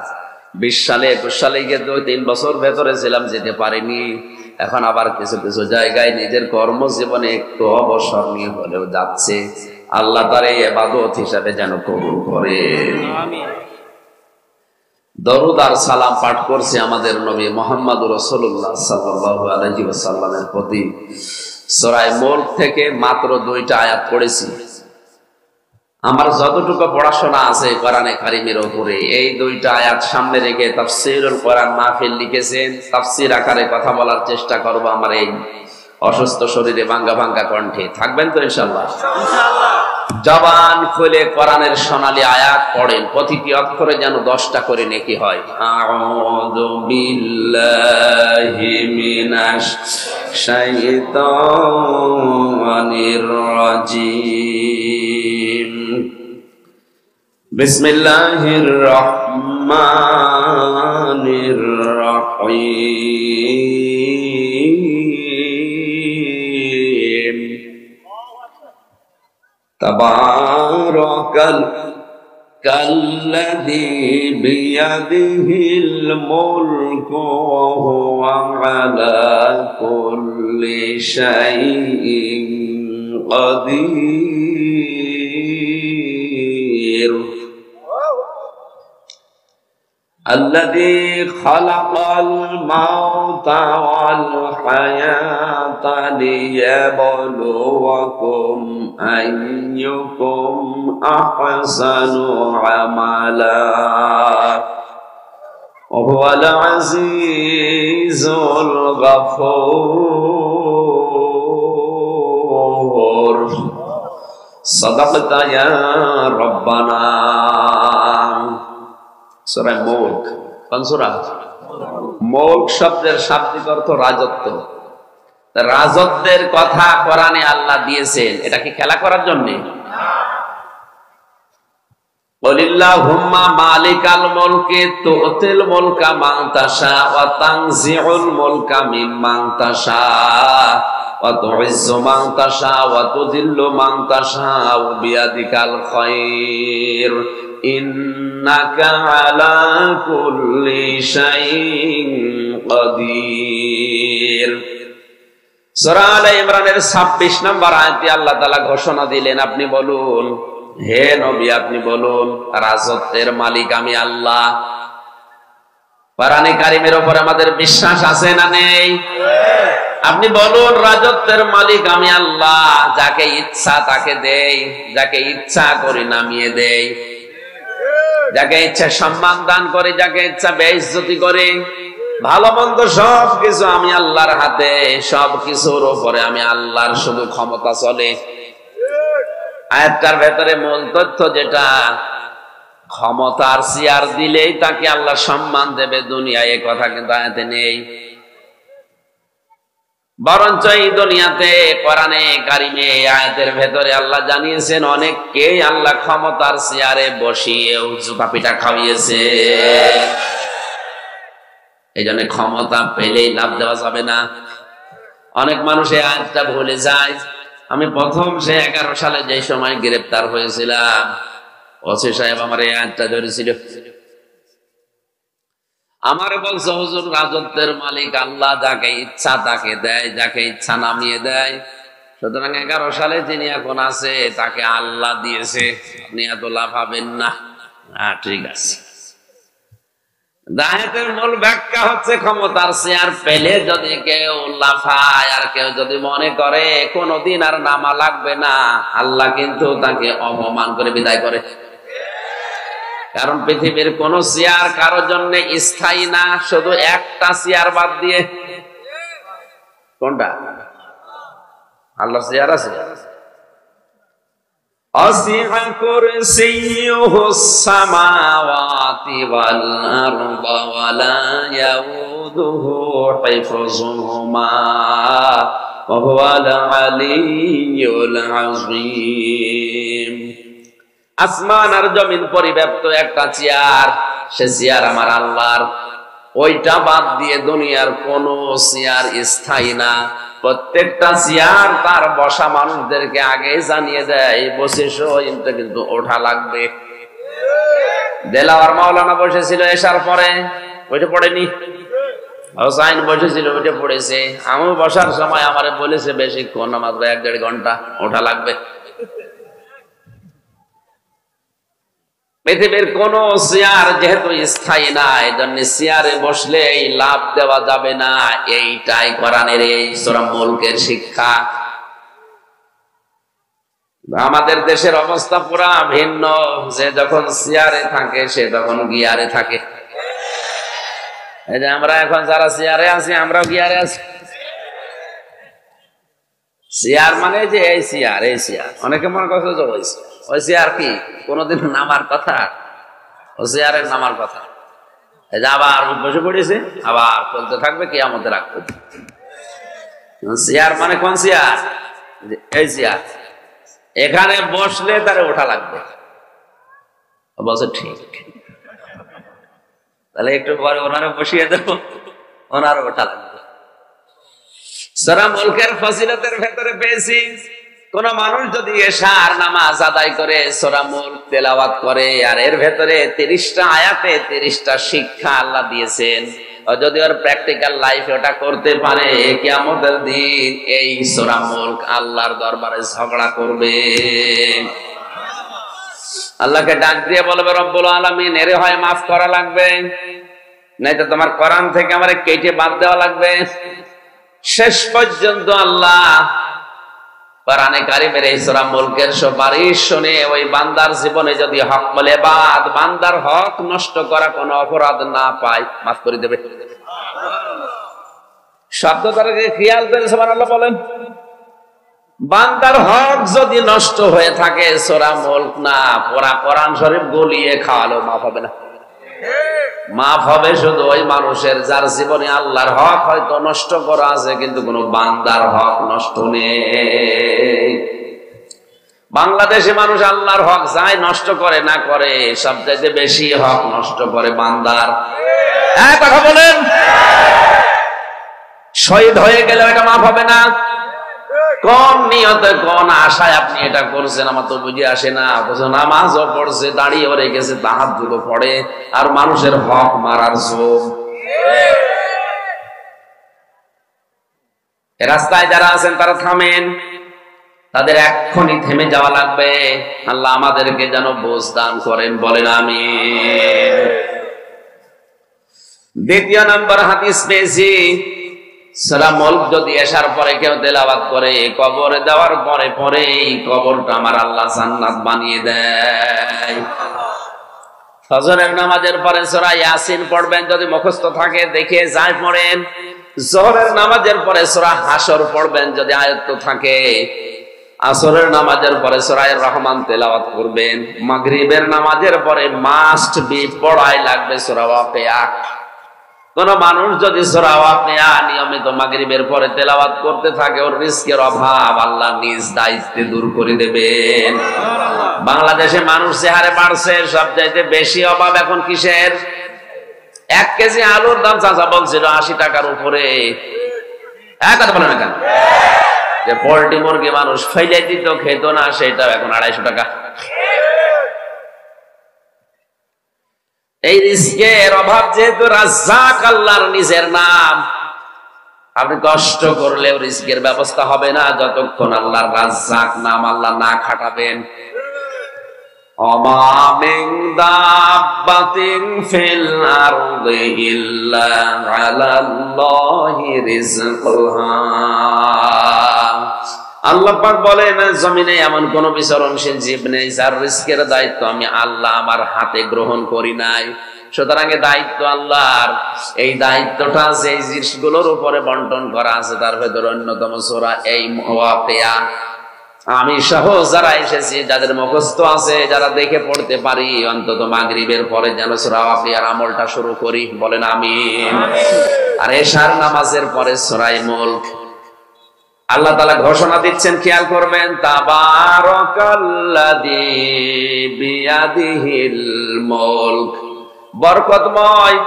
Speaker 1: 20 সালে 21 সালে গিয়ে 2-3 বছর ভেতরে ছিলাম, যেতে পারিনি। এখন আবার কিছু কিছু জায়গায় নিজের কর্মজীবনে একটু অবসর নিয়ে হলেও যাচ্ছে। আল্লাহ তার এই ইবাদত হিসাবে যেন কবুল করে। দরুদ আর সালাম পাঠ করছে আমাদের নবী মুহাম্মদুর রাসূলুল্লাহ সাল্লাল্লাহু আলাইহি ওয়াসাল্লামের প্রতি। সূরা মুলক থেকে মাত্র 2টা আয়াত পড়েছি। আমার যতটুকু পড়াশোনা আছে কোরআনে কারীমের উপরে, এই 2টা আয়াত সামনে রেখে তাফসীরুল কোরআন মাহফিল লিখেছেন। তাফসীর আকারে কথা বলার চেষ্টা করব আমার এই অসুস্থ শরীরে, ভাঙ্গা ভাঙ্গা কণ্ঠে। থাকবেন তো ইনশাআল্লাহ? জবান খুলে কোরআনের সোনালী আয়াত পড়েন, প্রতিটি অক্ষরে যেন 10টা করে নেকি হয়। আউযু বিল্লাহি মিনাশ শাইতানির রাজিম। বিসমিল্লাহির রহমানির রহিম। তাবারাকাল কাল্লাযী বিয়াদিহিল মুলকু ওয়া হুয়া আলা কুল্লি শাইইন কাদির। الذي خلق الموت والحياة ليبلوكم أيكم أحسن عملا وهو العزيز الغفور صدقت يا ربنا। সূরা মুলক, কোন সূরা? মুলক শব্দের শাব্দিক অর্থ রাজত্ব। রাজত্বের কথা কোরআনে আল্লাহ দিয়েছেন, এটা কি খেলা করার জন্য? কুলিল্লাহুম্মা মালিকাল মুলকি তুতিল মুলকা মান তাশা ওয়া তানজিউল মুলকা মিম্মান তাশা ওয়া তুইজ্জু মান তাশা ওয়া তুযিল্লু মান তাশা বিয়াদিকাল খায়র ইন্নাকা আলা কুল্লি শাইইন কাদির। সূরা আলে ইমরানের 26 নম্বর আয়াতে আল্লাহ তাআলা ঘোষণা দিলেন, আপনি বলুন, হে নবী আপনি বলুন, রাজত্বের মালিক আমি আল্লাহ। কোরআনে কারীমের উপর আমাদের বিশ্বাস আছে না নেই? আপনি বলুন, রাজত্বের মালিক আমি আল্লাহ, যাকে ইচ্ছা তাকে দেই, যাকে ইচ্ছা করি নামিয়ে দেই, যাকে ইচ্ছা সম্মান দান করে, যাকে ইচ্ছা বেইজ্জতি করে। ভালো মন্দ সব কিছু আমি আল্লাহর হাতে, সব কিছুর উপরে আমি আল্লাহর শুধু ক্ষমতা চলে। আয়াতটার ভেতরে মূল তথ্য যেটা, ক্ষমতার চেয়ার দিলেই তাকে আল্লাহ সম্মান দেবে দুনিয়ায়, এ কথা কিন্তু আয়াতে নেই। বরঞ্চ এই দুনিয়াতে কোরআনে কারিমে আয়াতের ভেতরে আল্লাহ জানিয়েছেন অনেককেই আল্লাহ ক্ষমতার চেয়ারে বসিয়ে জুতা পিটা খাওয়িয়েছে। এই জন্য ক্ষমতা পেলেই লাভ দেওয়া যাবে না। অনেক মানুষ এই আয়াতটা ভুলে যায়। আমি প্রথম সে 11 সালে যে সময় গ্রেপ্তার হয়েছিলাম, ওসি সাহেব আমার এই আয়াতটা ধরেছিল, আমারে বলছে, হুজুর রাজত্বের মালিক আল্লাহ, যাকে ইচ্ছা তাকে দেয়, যাকে ইচ্ছা নামিয়ে দেয়। সুতরাং 11 সালে যিনি এখন আছে তাকে আল্লাহ দিয়েছে, আপনি এত লাভ পাবেন না। ঠিক আছে। আয়াতের মূল ব্যাখ্যা হচ্ছে, ক্ষমতার চেয়ার পেলে যদি কেউ লাফায় আর কেউ যদি মনে করে কোনদিন আর নামা লাগবে না, আল্লাহ কিন্তু তাকে অপমান করে বিদায় করে। কারণ পৃথিবীর কোন চেয়ার কারোর জন্য স্থায়ী না, শুধু একটা চেয়ার বাদ দিয়ে। কোনটা? আল্লাহ চেয়ার আছে। আসিআ কুরসিয়ুহুস সামাওয়াতি ওয়াল আরদা ওয়া লা ইয়াউদুহু হিফযুহুমা ওয়া হুয়াল আলিয়্যুল আযীম। আসমান আর জমিন পরিব্যাপ্ত একটা চেয়ার, সে চেয়ার আমার আল্লাহর। ওইটা বাদ দিয়ে দুনিয়ার কোন চেয়ার স্থায়ী না। প্রত্যেকটা চেয়ার তার বসা মানুষদেরকে আগে জানিয়ে দেয়, বসেছো কিন্তু ওঠা লাগবে। দেলাওয়ার মাওলানা বসেছিল এশার পরে, ওইটা পড়েনি। হোসাইন বসেছিল, ওইটা পড়েছে। আমি বসার সময় আমারে বলেছে বেশিক্ষণ, মাত্র 1-1.5 ঘন্টা, ওঠা লাগবে। পৃথিবীর কোন চেয়ার যেহেতু স্থায়ী না, এই জন্য চেয়ারে বসলে এই লাভ দেওয়া যাবে না। এইটাই কোরআনের এই সূরা মুলকের শিক্ষা। আমাদের দেশের অবস্থা পুরা ভিন্ন। যে যখন চেয়ারে থাকে সে তখন গিয়ারে থাকে। এই যে আমরা এখন যারা চেয়ারে আছি, আমরাও গিয়ারে আছি। চেয়ার মানে যে এই চেয়ার, এই চেয়ার অনেকে মনে করছে যে ওই চেয়ার কি কোনদিন নামার কথা? ও চেয়ারের নামার কথা। এই যে আবার বসে পড়েছে, আবার চলতে থাকবে কিয়ামতের আগ পর্যন্ত। চেয়ার মানে কোন চেয়ার? এই চেয়ার। এখানে বসলে তারে ওঠা লাগবে। বলছে ঠিক, তাহলে একটু পরে ওনারে বসিয়ে দেবো, ওনারও ওঠা লাগবে। সূরা মুলকের ফজিলতের ভেতরে পেয়েছি, কোন মানুষ যদি এশার নামাজ আদায় করে, সূরা মুলক তেলাওয়াত করে, আর এর ভেতরে 30টা আয়াতে 30টা শিক্ষা আল্লাহ দিয়েছেন, যদি ওর প্র্যাকটিক্যাল লাইফে ওটা করতে পারে, কিয়ামতের দিন এই সূরা মুলক আল্লাহর দরবারে ঝগড়া করবে। আল্লাহকে ডাক দিয়ে বলবে, রব্বুল আলামিন, এরে হয় মাফ করা লাগবে, নাইতো তোমার কোরআন থেকে আমারে কেটে বাদ দেওয়া লাগবে। শেষ পর্যন্ত আল্লাহ কোরআনে কারিমের এই সূরা মুলকের সুপারিশ শুনে ওই বান্দার জীবনে যদি হক বলে বাদ, বান্দার হক নষ্ট করা কোনো অপরাধ না পায়, মাফ করে দেবে। শব্দটাকে খেয়াল করে সুবহানাল্লাহ বলেন। বান্দার হক যদি নষ্ট হয়ে থাকে, সূরা মুলক না, পুরা কোরআন শরীফ গলিয়ে খাওয়ালো মাফ হবে না। মাফ হবে শুধু ওই মানুষের যার জীবনে আল্লাহর হক হয়তো নষ্ট করা আছে, কিন্তু কোন বান্দার হক নষ্ট নেই। বাংলাদেশে মানুষ আল্লাহর হক যাই নষ্ট করে না করে, সবচাইতে বেশি হক নষ্ট করে বান্দার। হ্যাঁ, কথা বলেন। শহীদ হয়ে গেলে এটা মাফ হবে না। কোন নিয়তে কোন আশায় আপনি এটা করছেন আমার তো বুঝে আসে না। অথচ নামাজও পড়ছে, দাঁড়িয়েও রেখেছে, তাহাজ্জুদও পড়ে, আর মানুষের হক মারার জোর। রাস্তায় যারা আছেন তারা থামেন, তাদের এক্ষুনি থেমে যাওয়া লাগবে। আল্লাহ আমাদেরকে যেন বোঝ দান করেন, বলেন আমিন। দ্বিতীয় নম্বর হাদিস পেয়েছি, সূরা মুলক যদি এশার পরে কেউ তেলাওয়াত করে, কবরে দেওয়ার পরে পরে এই কবরটা আমার আল্লাহ জান্নাত বানিয়ে দেয়। ফজরের নামাজের পরে সূরা ইয়াসিন পড়বেন, যদি মুখস্থ থাকে দেখে যায় পড়েন। যোহরের নামাজের পরে সূরা হাশর পড়বেন, যদি আয়ত্ত থাকে। আসরের নামাজের পরে সূরা রহমান তেলাওয়াত করবেন। মাগরিবের নামাজের পরে মাস্ট বি পড়াই লাগবে সূরা ওয়াকিয়া। কোন মানুষ যদি সূরা ওয়াকিয়া নিয়মিত মাগরিবের পরে তেলাওয়াত করতে থাকে, ওর রিজকের অভাব আল্লাহ নিজ দায়িত্বে দূর করে দেবেন। বাংলাদেশে মানুষ যে হারে বাড়ছে, সবচাইতে বেশি অভাব এখন কিসের? 1 কেজি আলুর দাম চাচা বলছিল 80 টাকার উপরে। কথা বলে না কেন? যে পোল্ট্রি মুরগি মানুষ ফেলে দিত, খেত না, সেটা এখন 250 টাকা। এই রিজকের অভাব যেহেতু রাজ্জাক আল্লাহর নিজের নাম, আপনি কষ্ট করলেও রিজকের ব্যবস্থা হবে না যতক্ষণ আল্লাহর রাজ্জাক নাম আল্লাহ না খাটাবেন। ওমা মিন দাব্বাতিন ফিল আরদি ইল্লা আলাল্লাহি রিজকুহা। আল্লাহ পাক বলেন, জমিনে এমন কোন বিচরণশীল জীব নেই যার রিজকের দায়িত্ব আমি আল্লাহ আমার হাতে গ্রহণ করি নাই। সুতরাং দায়িত্ব আল্লাহর। এই দায়িত্বটা যে জিনিসগুলোর উপরে বন্টন করা আছে তার ভেতরে অন্যতম সূরা এই ওয়াকিয়া। আমি সহ যারা এসেছি, যাদের মুখস্থ আছে, যারা দেখে পড়তে পারি, অন্তত মাগরিবের পরে যেন সূরা ওয়াকিয়ার আমলটা শুরু করি, বলেন আমিন। আর এশার নামাজের পরে সূরা মুলক। আল্লাহ তাআলা ঘোষণা দিচ্ছেন, খেয়াল করবেন, তাবারাকাল্লাযী বিয়াদিহিল মুলক। বরকতময়,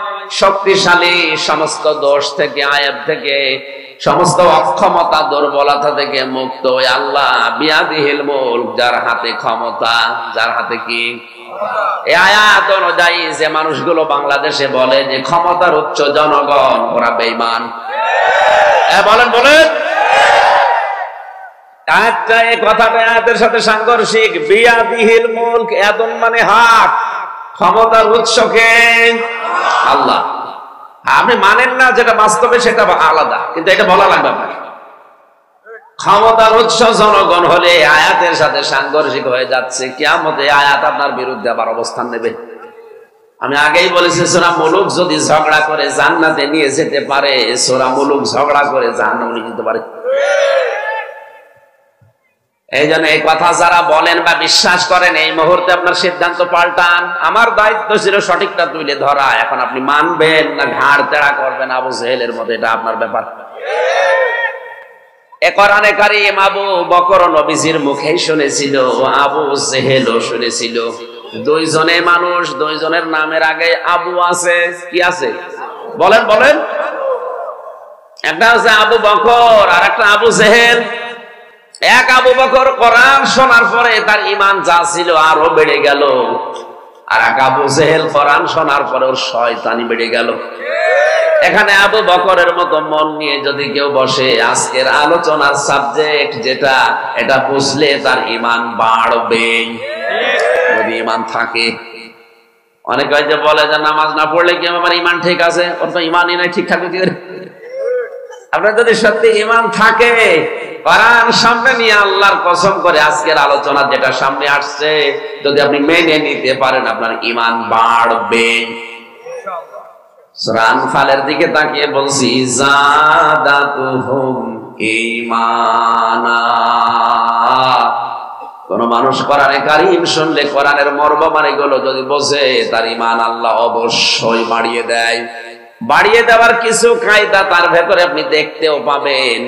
Speaker 1: শক্তিশালী, সমস্ত দোষ থেকে, আয়াব থেকে, সমস্ত অক্ষমতা, দুর্বলতা থেকে মুক্ত ওই আল্লাহ, বিয়াদিহিল মুলক, যার হাতে ক্ষমতা, যার হাতে কি? এই আয়াত অনুযায়ী যে মানুষগুলো বাংলাদেশে বলে যে ক্ষমতার উচ্চ জনগণ, ওরা বেঈমান। বলেন বলেন, এই কথাটা আয়াতের সাথে সাংঘর্ষিক। বিয়াদিহিল মুলক, ইয়াদুন মানে হাত, ক্ষমতার উৎসকে আল্লাহ। আপনি মানেন না যেটা বাস্তবে, সেটা আলাদা, কিন্তু এটা বলা লাগবে আপনার। ক্ষমতার উৎস জনগণ হলে আয়াতের সাথে সাংঘর্ষিক হয়ে যাচ্ছে। কিয়ামতে আয়াত আপনার বিরুদ্ধে আবার অবস্থান নেবে। আমি আগেই বলেছি, সূরা মুলক যদি ঝগড়া করে জান্নাতে নিয়ে যেতে পারে, সূরা মুলক ঝগড়া করে জাহান্নামে নিয়ে যেতে পারে। এই জন্য এই কথা যারা বলেন বা বিশ্বাস করেন, এই মুহূর্তে আপনার সিদ্ধান্ত পাল্টান। আমার দায়িত্ব ছিল সঠিকটা তুলে ধরা। এখন আপনি মানবেন না ঘাড় তেড়া করবেন আবু জেহেলের মধ্যে, এটা আপনার ব্যাপার। এ কোরআনে কারীম আবু বকর নবীজির মুখেই শুনেছিল, আবু জেহেলও শুনেছিল। দুইজনে মানুষ, দুইজনের নামের আগে আবু আছে। কি আছে বলেন বলেন? একটা আছে আবু বকর, আর একটা আবু জেহেল। এক আবু বকর কোরআন শোনার পরে তার ঈমান যা ছিল আরো বেড়ে গেল, আর এক আবু জেহেল কোরআন শোনার পরে ওর শয়তানি বেড়ে গেল। এখানে আবু বকরের মতো মন নিয়ে যদি কেউ বসে, আজকের আলোচনার সাবজেক্ট যেটা, এটা বুঝলে তার ঈমান বাড়বে, যদি ঈমান থাকে। অনেকে হয়তো বলে যে নামাজ না পড়লে কি আমার ঈমান ঠিক আছে? ওর তো ঈমানই নাই, ঠিক থাকবে কি করে? আপনার যদি সত্যি ঈমান থাকে, কোরআন সামনে নিয়ে আল্লাহর কসম করে আজকের আলোচনা যেটা সামনে আসছে যদি আপনি মেনে নিতে পারেন, আপনার ঈমান বাড়বে। সূরা আনফালের দিকে তাকিয়ে বলছি, যাদাতুহুম ঈমানা। কোন মানুষ কোরআনে কারীম শুনলে, কোরআনের মর্ম মানে গুলো যদি বোঝে, তার ঈমান আল্লাহ অবশ্যই বাড়িয়ে দেয়। বাড়িয়ে দেওয়ার কিছু কায়দা তার ভেতরে আপনি দেখতেও পাবেন।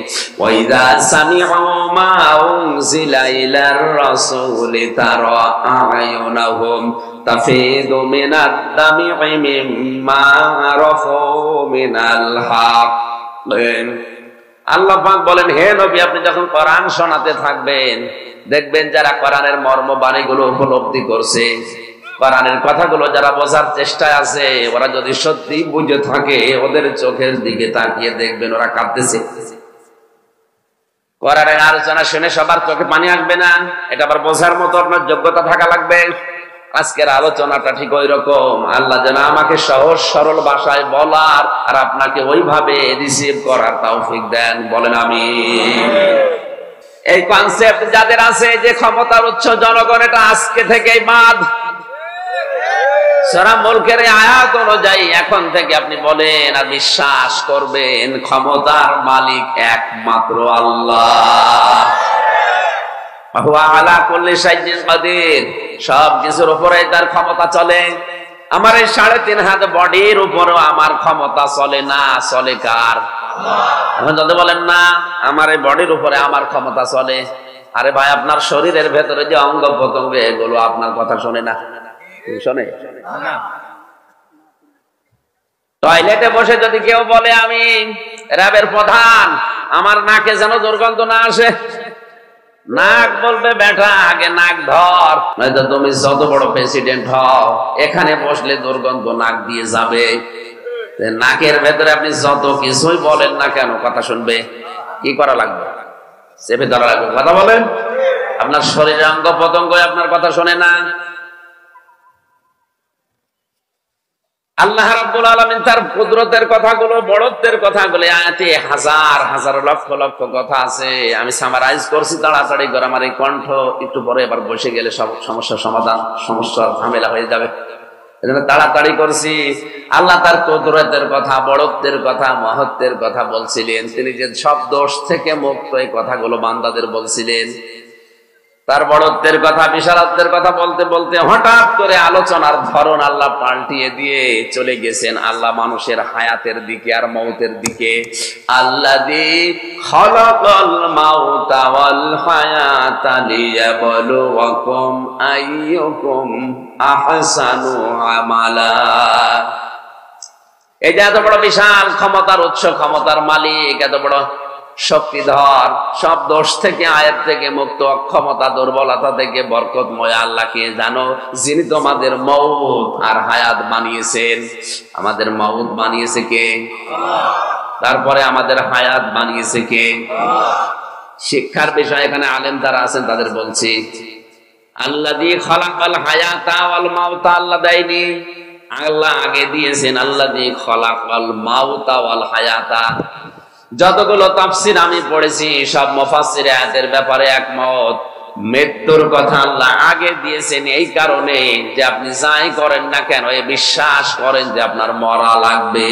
Speaker 1: ওয়াইদা সামি'ু মা উনজিলা ইলার রাসূলি তারা আ'য়ুনাহুম তাফিদু মিনাদ দামি মিম্মা আরাফু মিনাল হক। আল্লাহ পাক বলেন, হে নবী, আপনি যখন কোরআন শোনাতে থাকবেন, দেখবেন যারা কোরআনের মর্ম বাণীগুলো উপলব্ধি করছে, কোরআনের কথাগুলো যারা বোঝার চেষ্টায় আছে, ওরা যদি সত্যি বুঝে থাকে, ওদের চোখের দিকে তাকিয়ে দেখবেন ওরা কাঁদতেছে। কোরআনের আলোচনা শুনে সবার চোখে পানি আসবে না, এটা আবার বোঝার মতো আপনার যোগ্যতা থাকা লাগবে। আজকের আলোচনাটা ঠিক ওই রকম। আল্লাহ যেন আমাকে সহজ সরল ভাষায় বলার আর আপনাকে ওইভাবে রিসিভ করার তৌফিক দেন, বলেন আমিন। এই কনসেপ্ট যাদের আছে যে ক্ষমতার উৎস জনগণ, এটা আজকে থেকেই বাদ। সূরা মুলকের আয়াত অনুযায়ী এখন থেকে আপনি বলেন আর বিশ্বাস করবেন, ক্ষমতার মালিক একমাত্র আল্লাহ। হুয়া আলা কুল্লি শাইইন কাদির, সব কিছুর উপরে তার ক্ষমতা চলে। আমার এই 3.5 হাত বডির উপরও আমার ক্ষমতা চলে না, চলে কার? এখন যদি বলেন না আমার এই বডির উপরে আমার ক্ষমতা চলে, আরে ভাই, আপনার শরীরের ভেতরে যে অঙ্গ প্রত্যঙ্গ এগুলো আপনার কথা শোনে না, শোনে? টয়লেটে বসে যদি কেউ বলে আমি র্যাবের প্রধান, আমার নাকে যেন দুর্গন্ধ না আসে, নাক বলবে বেটা আগে নাক ধর, নয়তো তুমি যত বড় প্রেসিডেন্ট হও, এখানে বসলে দুর্গন্ধ নাক দিয়ে যাবে। নাকের ভেতরে আপনি যত কিছুই বলেন না কেন, কথা শুনবে। কি করা লাগবে? চেপে ধরা লাগবে। কথা বলেন, আপনার শরীরের অঙ্গ প্রত্যঙ্গ আপনার কথা শোনে না। আল্লাহ রাব্বুল আলামিন তার কুদরতের কথাগুলো, বড়ত্বের কথাগুলো আয়াতে হাজার হাজার লক্ষ লক্ষ কথা আছে। আমি সামারাইজ করছি তাড়াতাড়ি করে, আমার এই কণ্ঠ একটু পরে এবার বসে গেলে সব সমস্যার সমাধান, সমস্যার ঝামেলা হয়ে যাবে, এজন্য তাড়াতাড়ি করছি। আল্লাহ তার কুদরতের কথা, বড়ত্বের কথা, মহত্বের কথা বলছিলেন। তিনি যে সব দোষ থেকে মুক্ত, এই কথাগুলো বান্দাদের বলছিলেন। তার বড়ত্বের কথা, বিশালত্বের কথা বলতে বলতে হঠাৎ করে আলোচনার ধরন আল্লাহ পাল্টিয়ে দিয়ে চলে গেছেন আল্লাহ মানুষের হায়াতের দিকে আর মউতের দিকে। আল্লাযী খালাকাল মাউতা ওয়াল হায়াতা লিয়াবলুয়াকুম আইয়ুকুম আহসানু আমালা। এই যে এত বড় বিশাল ক্ষমতার উৎস, ক্ষমতার মালিক, এত বড় শক্তিধর, সব দোষ থেকে, আয়াত থেকে মুক্ত, অক্ষমতা, দুর্বলতা থেকে বরকতময় আল্লাহকে জানো, যিনি তোমাদের মউত আর হায়াত বানিয়েছেন। আমাদের মউত বানিয়েছে কে? তারপরে আমাদের হায়াত বানিয়েছে কে? শিক্ষার বিষয় এখানে আলেম যারা আছেন তাদের বলছি, আল্লাযী খালাকাল হায়াতা ওয়াল মাউতা, আল্লাহ দেয়নি, আল্লাহ আগে দিয়েছেন। আল্লাযী খালাকাল মাউতা ওয়াল হায়াতা। যতগুলো তাফসীর আমি পড়েছি, সব মুফাসসির আয়াতের ব্যাপারে একমত, মৃত্যুর কথা আল্লাহ আগে দিয়েছেন এই কারণে যে আপনি যাই করেন না কেন, এই বিশ্বাস করেন যে আপনার মরা লাগবে।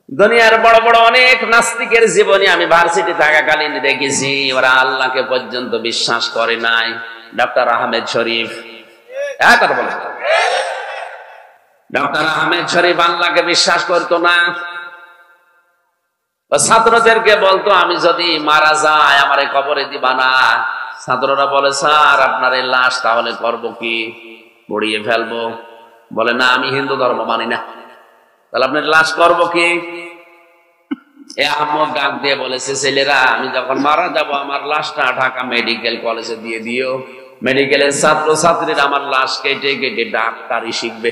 Speaker 1: দুনিয়ার বড় বড় অনেক নাস্তিকের জীবনী আমি ভার্সিটি থাকাকালীন দেখেছি, ওরা আল্লাহকে পর্যন্ত বিশ্বাস করে নাই। ডক্টর আহমেদ শরীফ, কথা বলে, ডক্টর আহমেদ শরীফ আল্লাহকে বিশ্বাস করতো না। ছাত্রদেরকে বলতো আমি যদি মারা যাই আমারে কবরে দিবা না। ছাত্ররা বলে, স্যার আপনার এই লাশ তাহলে করবো কি? পড়িয়ে ফেলবো। বলে না, আমি হিন্দু ধর্ম মানি না। তাহলে আপনার লাশ করবো কি? এ আহমদ ডাক দিয়ে বলেছে, ছেলেরা আমি যখন মারা যাব আমার লাশটা ঢাকা মেডিকেল কলেজে দিয়ে দিও। মেডিকেলের ছাত্র ছাত্রীরা আমার লাশ কেটে কেটে ডাক্তারি শিখবে।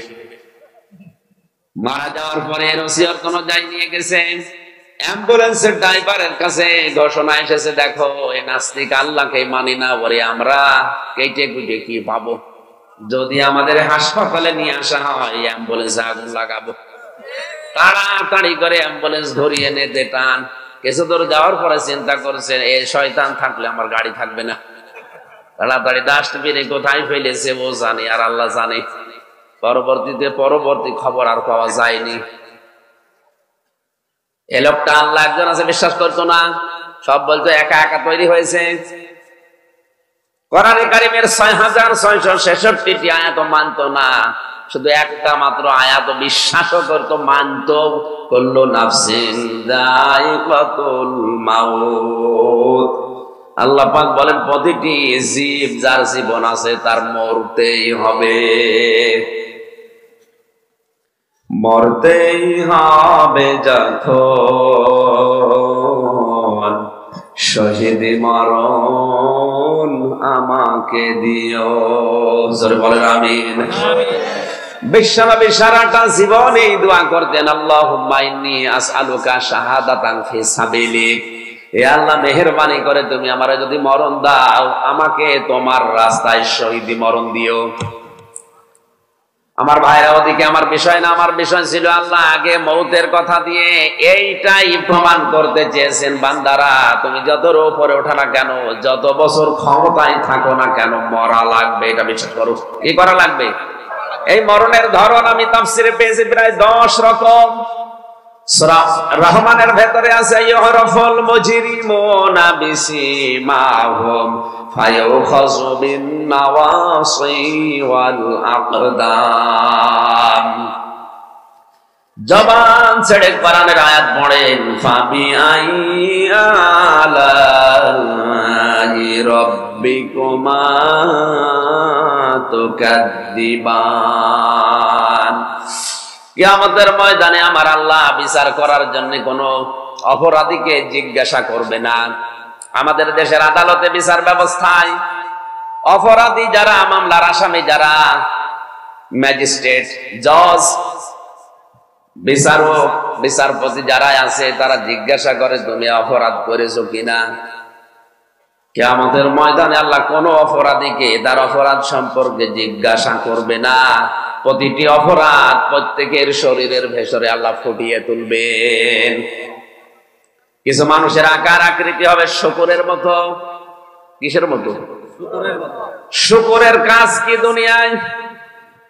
Speaker 1: মারা যাওয়ার পরে রসিয়ত অনুযায়ী নিয়ে গেছেন অ্যাম্বুলেন্সের ড্রাইভারের কাছে, ঘোষণা এসেছে, দেখো এই নাস্তিক আল্লাহকে মানি না, ওরে আমরা কেটে কুটে কি পাবো? যদি আমাদের হাসপাতালে নিয়ে আসা হয় অ্যাম্বুলেন্সে আগুন লাগাবো। তাড়াতাড়ি করে অ্যাম্বুলেন্স ধরিয়ে নিতে টান। কিছু দূর যাওয়ার পরে চিন্তা করছেন, এ শয়তান থাকলে আমার গাড়ি থাকবে না। তাড়াতাড়ি ডাস্টবিনে কোথায় ফেলেছে ও জানে আর আল্লাহ জানে। পরবর্তী খবর আর পাওয়া যায়নি। এ লোকটা আল্লাহ একজন আছে বিশ্বাস করতো না, সব বলতো একা একা তৈরি হয়েছে। কোরআনে কারীমের 6666টি আয়াত মানতো না, শুধু একটা মাত্র আয়াত বিশ্বাসও করতো, মানতো। কুল্লু নাফসিন যায়িকাতুল মাউত। আল্লাহ পাক বলেন প্রতিটি জীব যার জীবন আছে তার মরতেই হবে। মরতেই হবে যখন শহীদ মরণ আমাকে দিও। জোরে বলেন আমিন। বিশ্বনবী সারাটা জীবন এই দোয়া করতেন, আল্লাহুম্মা ইন্নী আসআলুকা শাহাদাতান ফি সাবিলিক। হে আল্লাহ, মেহেরবানি করে তুমি আমারে যদি মরণ দাও, আমাকে তোমার রাস্তায় শহীদি মরণ দিও। আমার ভাইরা, ওদিকে আমার বিষয় না, আমার বিষয় ছিল আল্লাহ আগে মৌতের কথা দিয়ে এইটাই প্রমাণ করতে চেয়েছেন, বান্দারা তুমি যত উপরে ওঠা না কেন, যত বছর ক্ষমতায় থাকো না কেন, মরা লাগবে, এটা বিশ্বাস করো। কি করা লাগবে? এই মরণের ধরন আমি তাফসিরে পেয়েছি প্রায় 10 রকম। সূরা রহমানের ভেতরে আছে ইউরাফুল মুজরিমুনা বিসিমাহুম ফায়ুখাযু বিন নাওয়াসি ওয়াল আকদাম। জবান ছেড়ে কোরআনের আয়াত পড়েন, ফাবিআই আলাহি রাব্বিকুমা তুকাদ্দিবান। কিয়ামতের ময়দানে আমার আল্লাহ বিচার করার জন্য কোন অপরাধীকে জিজ্ঞাসা করবে না। আমাদের দেশের আদালতে বিচার ব্যবস্থায় অপরাধী যারা, মামলার আসামি যারা, ম্যাজিস্ট্রেট, জজ, বিচারক, বিচারপতি যারা আছে, তারা জিজ্ঞাসা করে তুমি অপরাধ করেছো কিনা। কিয়ামতের ময়দানে আল্লাহ কোন অপরাধীকে তার অপরাধ সম্পর্কে জিজ্ঞাসা করবে না। প্রতিটি অপরাধ প্রত্যেকের শরীরের ভেতরে আল্লাহ ফুটিয়ে তুলবেন। কিছু মানুষের আকার আকৃতি হবে শুকরের মতো। কিসের মতো? শুকরের কাজ কি দুনিয়ায়?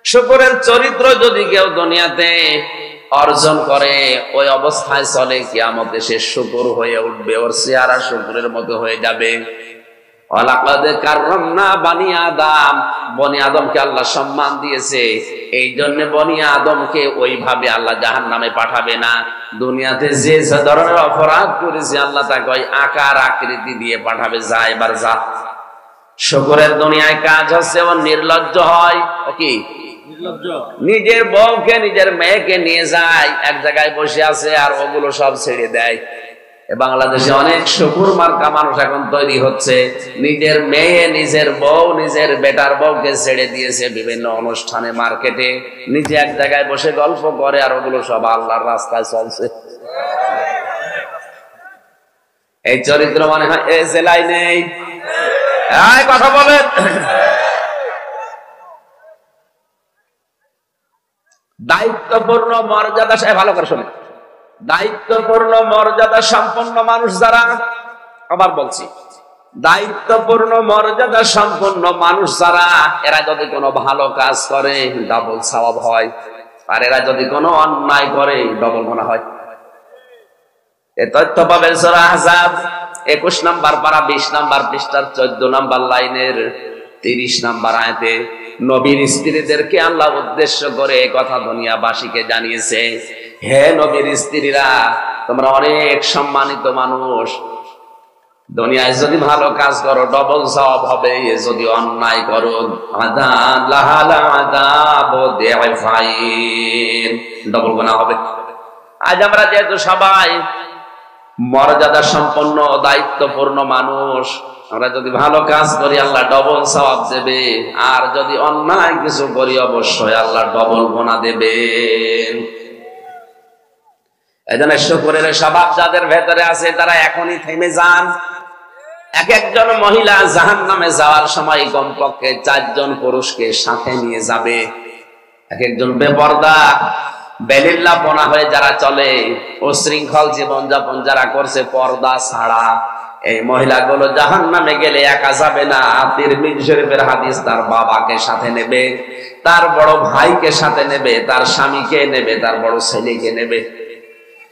Speaker 1: শুকরের চরিত্র যদি কেউ দুনিয়াতে অর্জন করে, ওই অবস্থায় চলে, কিয়ামতে সে শুকর হয়ে উঠবে, ওর চেহারা শুকরের মতো হয়ে যাবে। বনি আদমকে আল্লাহ সম্মান দিয়েছে, এই জন্য বনি আদমকে ওইভাবে আল্লাহ জাহান্নামে পাঠাবে না। দুনিয়াতে যে ধরনের অপরাধ করেছে আল্লাহ তাকে ওই আকার আকৃতি দিয়ে পাঠাবে, যা এবার যা। শুকরের দুনিয়ায় কাজ হচ্ছে ও নির্লজ্জ হয়। ও কি? নিজের বউকে, নিজের মেয়েকে নিয়ে যায়, এক জায়গায় বসে আছে, আর ওগুলো সব ছেড়ে দেয়। বাংলাদেশে অনেক শুকুর মার্কা মানুষ এখন তৈরি হচ্ছে, নিজের মেয়ে, নিজের বউ, নিজের বেটার বউকে ছেড়ে দিয়েছে বিভিন্ন অনুষ্ঠানে, মার্কেটে, নিজে এক জায়গায় বসে গল্প করে, আর ওগুলো সব আল্লাহর রাস্তায় চলছে। এই চরিত্র মনে হয় এ জেলায় নেই। কথা বলেন। দায়িত্বপূর্ণ মর্যাদা, ভালো করে শোনেন, দায়িত্বপূর্ণ মর্যাদা সম্পন্ন মানুষ যারা, আবার বলছি, দায়িত্বপূর্ণ মর্যাদা সম্পন্ন মানুষ যারা, এরা যদি কোনো ভালো কাজ করে ডাবল সওয়াব হয়, আর এরা যদি কোনো অন্যায় করে ডবল গুনাহ হয়। এই তথ্য পাবেন সূরা আহজাব 21 নম্বর পারা 20 নম্বর পৃষ্ঠার 14 নম্বর লাইনের 30 নম্বর আয়াতে। নবীর স্ত্রীদেরকে আল্লাহ উদ্দেশ্য করে এই কথা দুনিয়াবাসীকে জানিয়েছে, হে নবীর স্ত্রীরা, তোমরা অনেক সম্মানিত মানুষ, দুনিয়ায় যদি ভালো কাজ করো ডবল সওয়াব হবে, যদি অন্যায় করো ডবল গুনাহ হবে। আজ আমরা যেহেতু সবাই মর্যাদা সম্পন্ন দায়িত্বপূর্ণ মানুষ, আমরা যদি ভালো কাজ করি আল্লাহ ডবল সওয়াব দেবে, আর যদি অন্যায় কিছু করি অবশ্যই আল্লাহ ডবল গুনাহ দেবেন। এজন্য শুকরের স্বভাব যাদের ভেতরে আছে তারা এখনই থেমে যান। এক একজন মহিলা জাহান্নামে যাওয়ার সময় কমপক্ষে 4 জন পুরুষকে সাথে নিয়ে যাবে। এক একজন বেপরদা, বেলিল্লাপনা হয়ে যারা চলে, উশৃঙ্খল জীবনযাপন যারা করছে পর্দা ছাড়া, এই মহিলাগুলো জাহান্নামে গেলে একা যাবে না। তিরমিজি শরীফের হাদিস, তার বাবাকে সাথে নেবে, তার বড় ভাইকে সাথে নেবে, তার স্বামীকে নেবে, তার বড় ছেলেকে নেবে।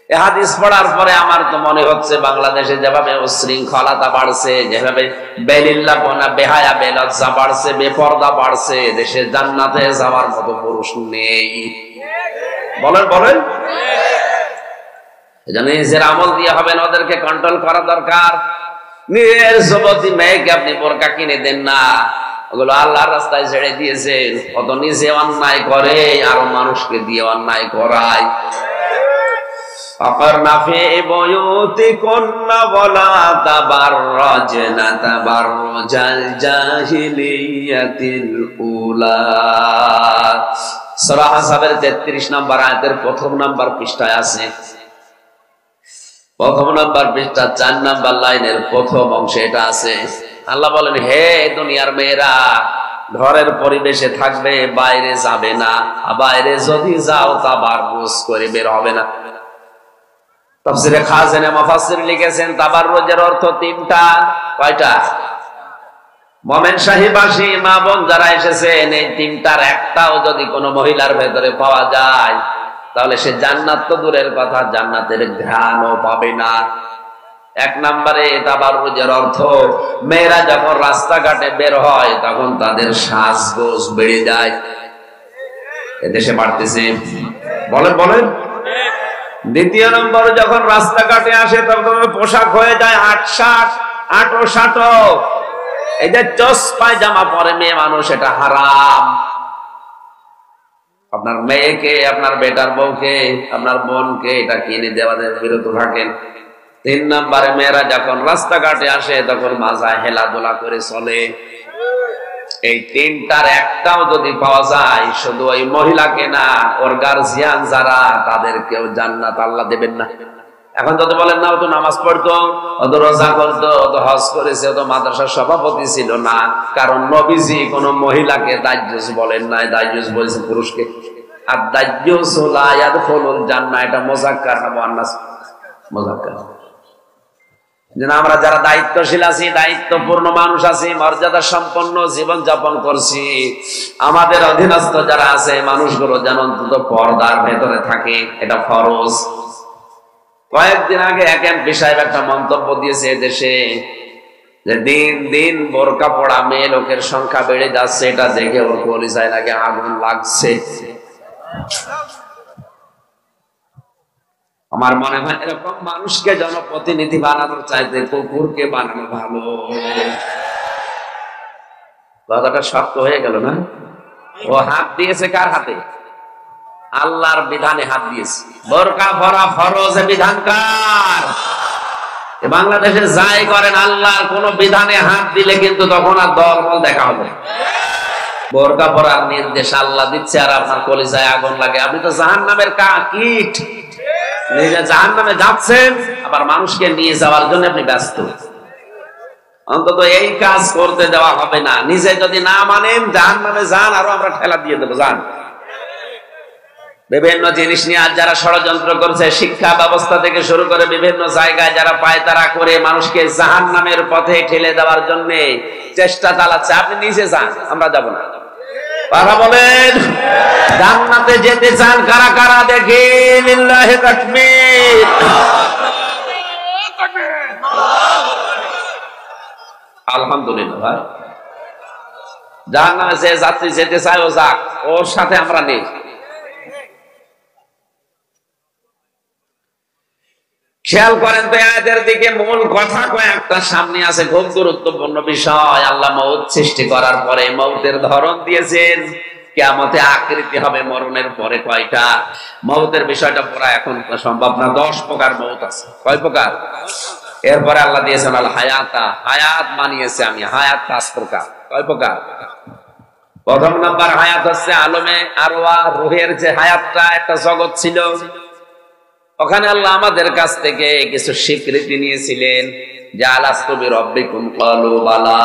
Speaker 1: এই হাদিস পড়ার পরে আমার তো মনে হচ্ছে বাংলাদেশে যেভাবে উশৃঙ্খলতা বাড়ছে, যেভাবে বেলিল্লাপনা, বেহায়া, বেলজ্জা বাড়ছে, বেপরদা বাড়ছে, দেশে জান্নাতে যাওয়ার মতো পুরুষ নেই। বলেন বলেন। এজন্য নিজের আমল দিয়ে হবে না, ওদেরকে কন্ট্রোল করা দরকার। নিজের যুবতী মেয়েকে আপনি বোরকা কিনে দেন না, ওগুলো আল্লাহর রাস্তায় ছেড়ে দিয়েছেন। কত নিজে অন্যায় করে আরো মানুষকে দিয়ে অন্যায় করায়। فقرنا في بيوتكن ولا تبرجن تبرج الجاهلية الأولى। সূরা আহজাবের 33 নম্বর আয়াতের প্রথম নম্বর পৃষ্ঠায় আছে। প্রথম নম্বর পৃষ্ঠা 4 নম্বর লাইনের প্রথম অংশে এটা আছে। আল্লাহ বলেন, হে দুনিয়ার মেয়েরা, ঘরের পরিবেশে থাকবে, বাইরে যাবে না। বাইরে যদি যাও তাবাররুজ করে বের হবে না। তাফসীরে খাজানে মুফাসসির লিখেছেন তাবাররুজের অর্থ তিনটা। কয়টা? মোমেন সাহিবাসী মা বোন যারা এসেছেন, এই তিনটার একটাও যদি কোনো মহিলার ভেতরে পাওয়া যায় তাহলে সে জান্নাত তো দূরের কথা, জান্নাতের ঘ্রাণও পাবে না। এক নম্বরে তাবাররুজের অর্থ, মেয়েরা যখন রাস্তাঘাটে বের হয় তখন তাদের সাজগোজ বেড়ে যায়। এদেশে বাড়তেছে, বলেন বলেন। দ্বিতীয় নম্বর, যখন রাস্তাঘাটে আসে তখন পোশাক হয়ে যায় আটো-শাটো। এই যে চস পায়জামা পরে মেয়ে মানুষ, এটা হারাম। আপনার মেয়েকে, আপনার বেটার বউকে, আপনার বোনকে এটা কিনে দেওয়া বিরত থাকেন। 3 নম্বরে, মেয়েরা যখন রাস্তাঘাটে আসে তখন মাজায় হেলাদোলা করে চলে। এই তিনটার একটাও যদি পাওয়া যায়, শুধু ওই মহিলাকে না, ওর গার্জিয়ান যারা, তাদেরকেও জান্নাত আল্লাহ দেবেন না। এখন যদি বলেন না, ও তো নামাজ পড়তো, ও তো রোজা করতো, ও তো হজ করেছে, ও তো মাদ্রাসার সভাপতি ছিল না। কারণ নবীজি কোন মহিলাকে দাজ্জুজ বলেন নাই, দাজ্জুজ বলেছে পুরুষকে। আর দাজ্জুজ লা ইয়াদখুলুল জান্নাহ, এটা মুযাক্কার না মুআন্নাস? মুযাক্কার। যেন আমরা যারা দায়িত্বশীল আছি, দায়িত্বপূর্ণ মানুষ আছি, মর্যাদা সম্পন্ন জীবন যাপন করছি, আমাদের অধীনস্থ যারা আছে মানুষগুলো যেন অন্তত পর্দার ভেতরে থাকে, এটা ফরজ। কয়েকদিন আগে এক এমপি সাহেব একটা মন্তব্য দিয়েছে এদেশে, যে দিন দিন বোরকা পড়া মেয়ে লোকের সংখ্যা বেড়ে যাচ্ছে, এটা দেখে ওর কলিজায় লাগে আগুন লাগছে। আমার মনে হয় এরকম মানুষকে জনপ্রতিনিধি বানানোর চাইতে কুকুরকে বানানো ভালো। কথাটা শক্ত হয়ে গেল না? ও হাত দিয়েছে কার হাতে? আল্লাহর বিধানে হাত দিয়েছে। বোরকা পরা ফরজ, বিধান কার? বাংলাদেশে যাই করেন, আল্লাহর কোন বিধানে হাত দিলে কিন্তু তখন আর দলমল দেখা হবে। বোরকা পরার নির্দেশ আল্লাহ দিচ্ছে আর আপনার কলিজায় আগুন লাগে। আপনি তো জাহান্নামের কীট, নিজে জাহান্নামে যাচ্ছেন, আবার মানুষকে নিয়ে যাওয়ার জন্য আপনি ব্যস্ত। অন্তত এই কাজ করতে দেওয়া হবে না। নিজে যদি না মানেন, জাহান্নামে যান, আরো আমরা ঠেলা দিয়ে দেবো, যান। বিভিন্ন জিনিস নিয়ে আজ যারা ষড়যন্ত্র করছে, শিক্ষা ব্যবস্থা থেকে শুরু করে বিভিন্ন জায়গায় যারা পায়তারা করে মানুষকে জাহান্নামের পথে ঠেলে দেওয়ার জন্য চেষ্টা চালাচ্ছে, আপনি নিজে যান, আমরা যাব না। কথা বলেন, জান্নাতে যেতে চান কারা কারা? দেখি লিল্লাহি তাকবীর। আলহামদুলিল্লাহ। ভাই, জান্নাতে যে যাত্রী যেতে চায় ও যাক, ওর সাথে আমরা নেই। খেয়াল করেন তো আয়াতের দিকে, মূল কথা কয়েকটা সামনে আছে, খুব গুরুত্বপূর্ণ বিষয়। আল্লাহ মউত সৃষ্টি করার পরে মউতের ধরন দিয়েছেন, কিয়ামতে আকৃতি হবে মরণের পরে কয়টা। মউতের বিষয়টা পড়া এখন সম্ভব না। 10 প্রকার মউত আছে। কয় প্রকার? এরপরে আল্লাহ দিয়েছেন আল হায়াতা, হায়াত মানিয়েছে আমি, হায়াত 5 প্রকার। কয় প্রকার? প্রথম নাম্বার হায়াত হচ্ছে আলমে আরওয়া, রুহের যে হায়াতটা, একটা জগৎ ছিল, ওখানে আল্লাহ আমাদের কাছ থেকে কিছু স্বীকৃতি নিয়েছিলেন, যে আলাস্তু বিরব্বিকুম ক্বালু বালা,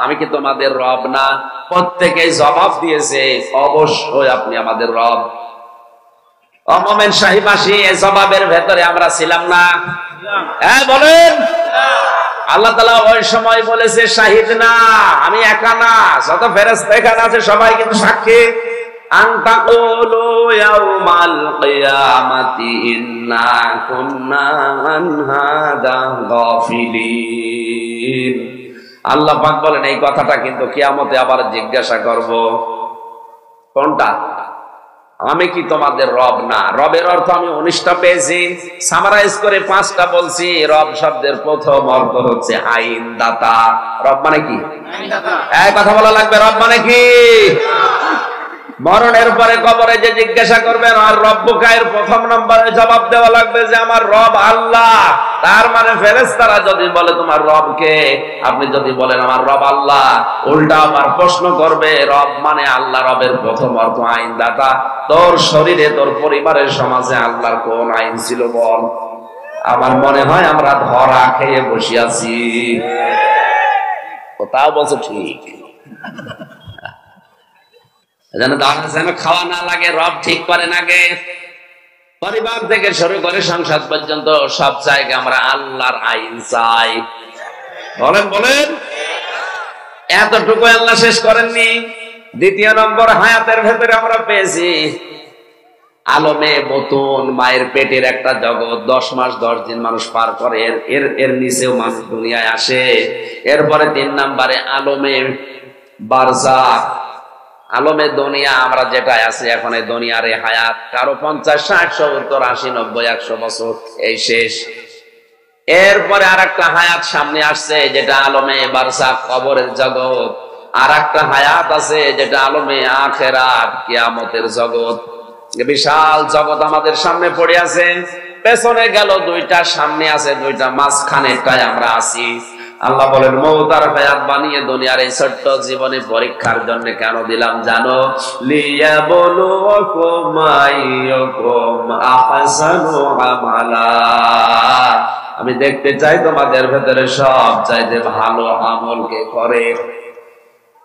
Speaker 1: আমি কি তোমাদের রব না? প্রত্যেকেই জবাব দিয়েছে, অবশ্যই আপনি আমাদের রব। মুমিন সাহিবাসী, এই জবাবের ভেতরে আমরা ছিলাম না? হ্যাঁ বলেন। আল্লাহ তাআলা ওই সময় বলেছে, শাহিদ না, আমি একা না, যত ফেরেশতা এখানে আছে সবাই কিন্তু সাক্ষী। আনতাকুলু ইয়াউমাল কিয়ামাতি ইন্না কুন্না আন হাদা গাফিলিন। আল্লাহ পাক বলেন, এই কথাটা কিন্তু কিয়ামতে আবার জিজ্ঞাসা করব। কোনটা? আমি কি তোমাদের রব না? রবের অর্থ আমি 19টা পেয়েছি, সামারাইজ করে 5টা বলছি। রব শব্দের প্রথম অর্থ হচ্ছে আইনদাতা। রব মানে কি? এই কথা বলা লাগবে, রব মানে কি? মরণের পরে কবরে যে জিজ্ঞাসা করবেন আর রব্বুকা, এর প্রথম নম্বরে জবাব দেওয়া লাগবে যে আমার রব আল্লাহ। তার মানে ফেরেশতারা যদি বলে তোমার রব কে, আপনি যদি বলেন আমার রব আল্লাহ, উল্টা আবার প্রশ্ন করবে রব মানে আল্লাহ, রবের প্রথম অর্থ আইনদাতা। তোর শরীরে, তোর পরিবারের, সমাজে আল্লাহর কোন আইন ছিল বল? আমার মনে হয় আমরা ধরা খেয়ে বসে আছি। তাও বলছো ঠিক, যেন খাওয়া না লাগে। রব ঠিক করেন আগে। পরিবার থেকে শুরু করে সংসদ পর্যন্ত সব জায়গায় আমরা আল্লাহর আইন চাই। বলেন বলেন, এতটুকু আল্লাহ শেষ করেননি। দ্বিতীয় নম্বর, হায়াতের ভেতরে আমরা পেয়েছি আলমে বতুন, মায়ের পেটের একটা জগৎ। 10 মাস 10 দিন মানুষ পার করে, এর নিচেও মানুষ দুনিয়ায় আসে। এরপরে 3 নম্বরে আলমে বারজাখ, আলমে দুনিয়া, আমরা যেটা আছে এখন এই দুনিয়ার হায়াত। কারো 50, 60, 70, 80, 90, 100 বছর, এই শেষ। এরপরে আর একটা হায়াত সামনে আসছে যেটা আলমে বারজাখ, কবরের জগৎ। আর একটা হায়াত আছে যেটা আলমে আখিরাত, কিয়ামতের জগৎ। বিশাল জগৎ আমাদের সামনে পড়ে আছে। পেছনে গেল 2টা, সামনে আছে 2টা, মাঝখানেটায় আমরা আছি। আল্লাহ বলেন মওত আর হায়াত বানিয়ে দুনিয়ার এই ছোট্ট জীবনে পরীক্ষার জন্য কেন দিলাম জানো? লিয়াবলুকুম আইয়ুকুম আহসানু আমালা। আমি দেখতে চাই তোমাদের ভেতরে সব চাইতে ভালো আমল কে করে,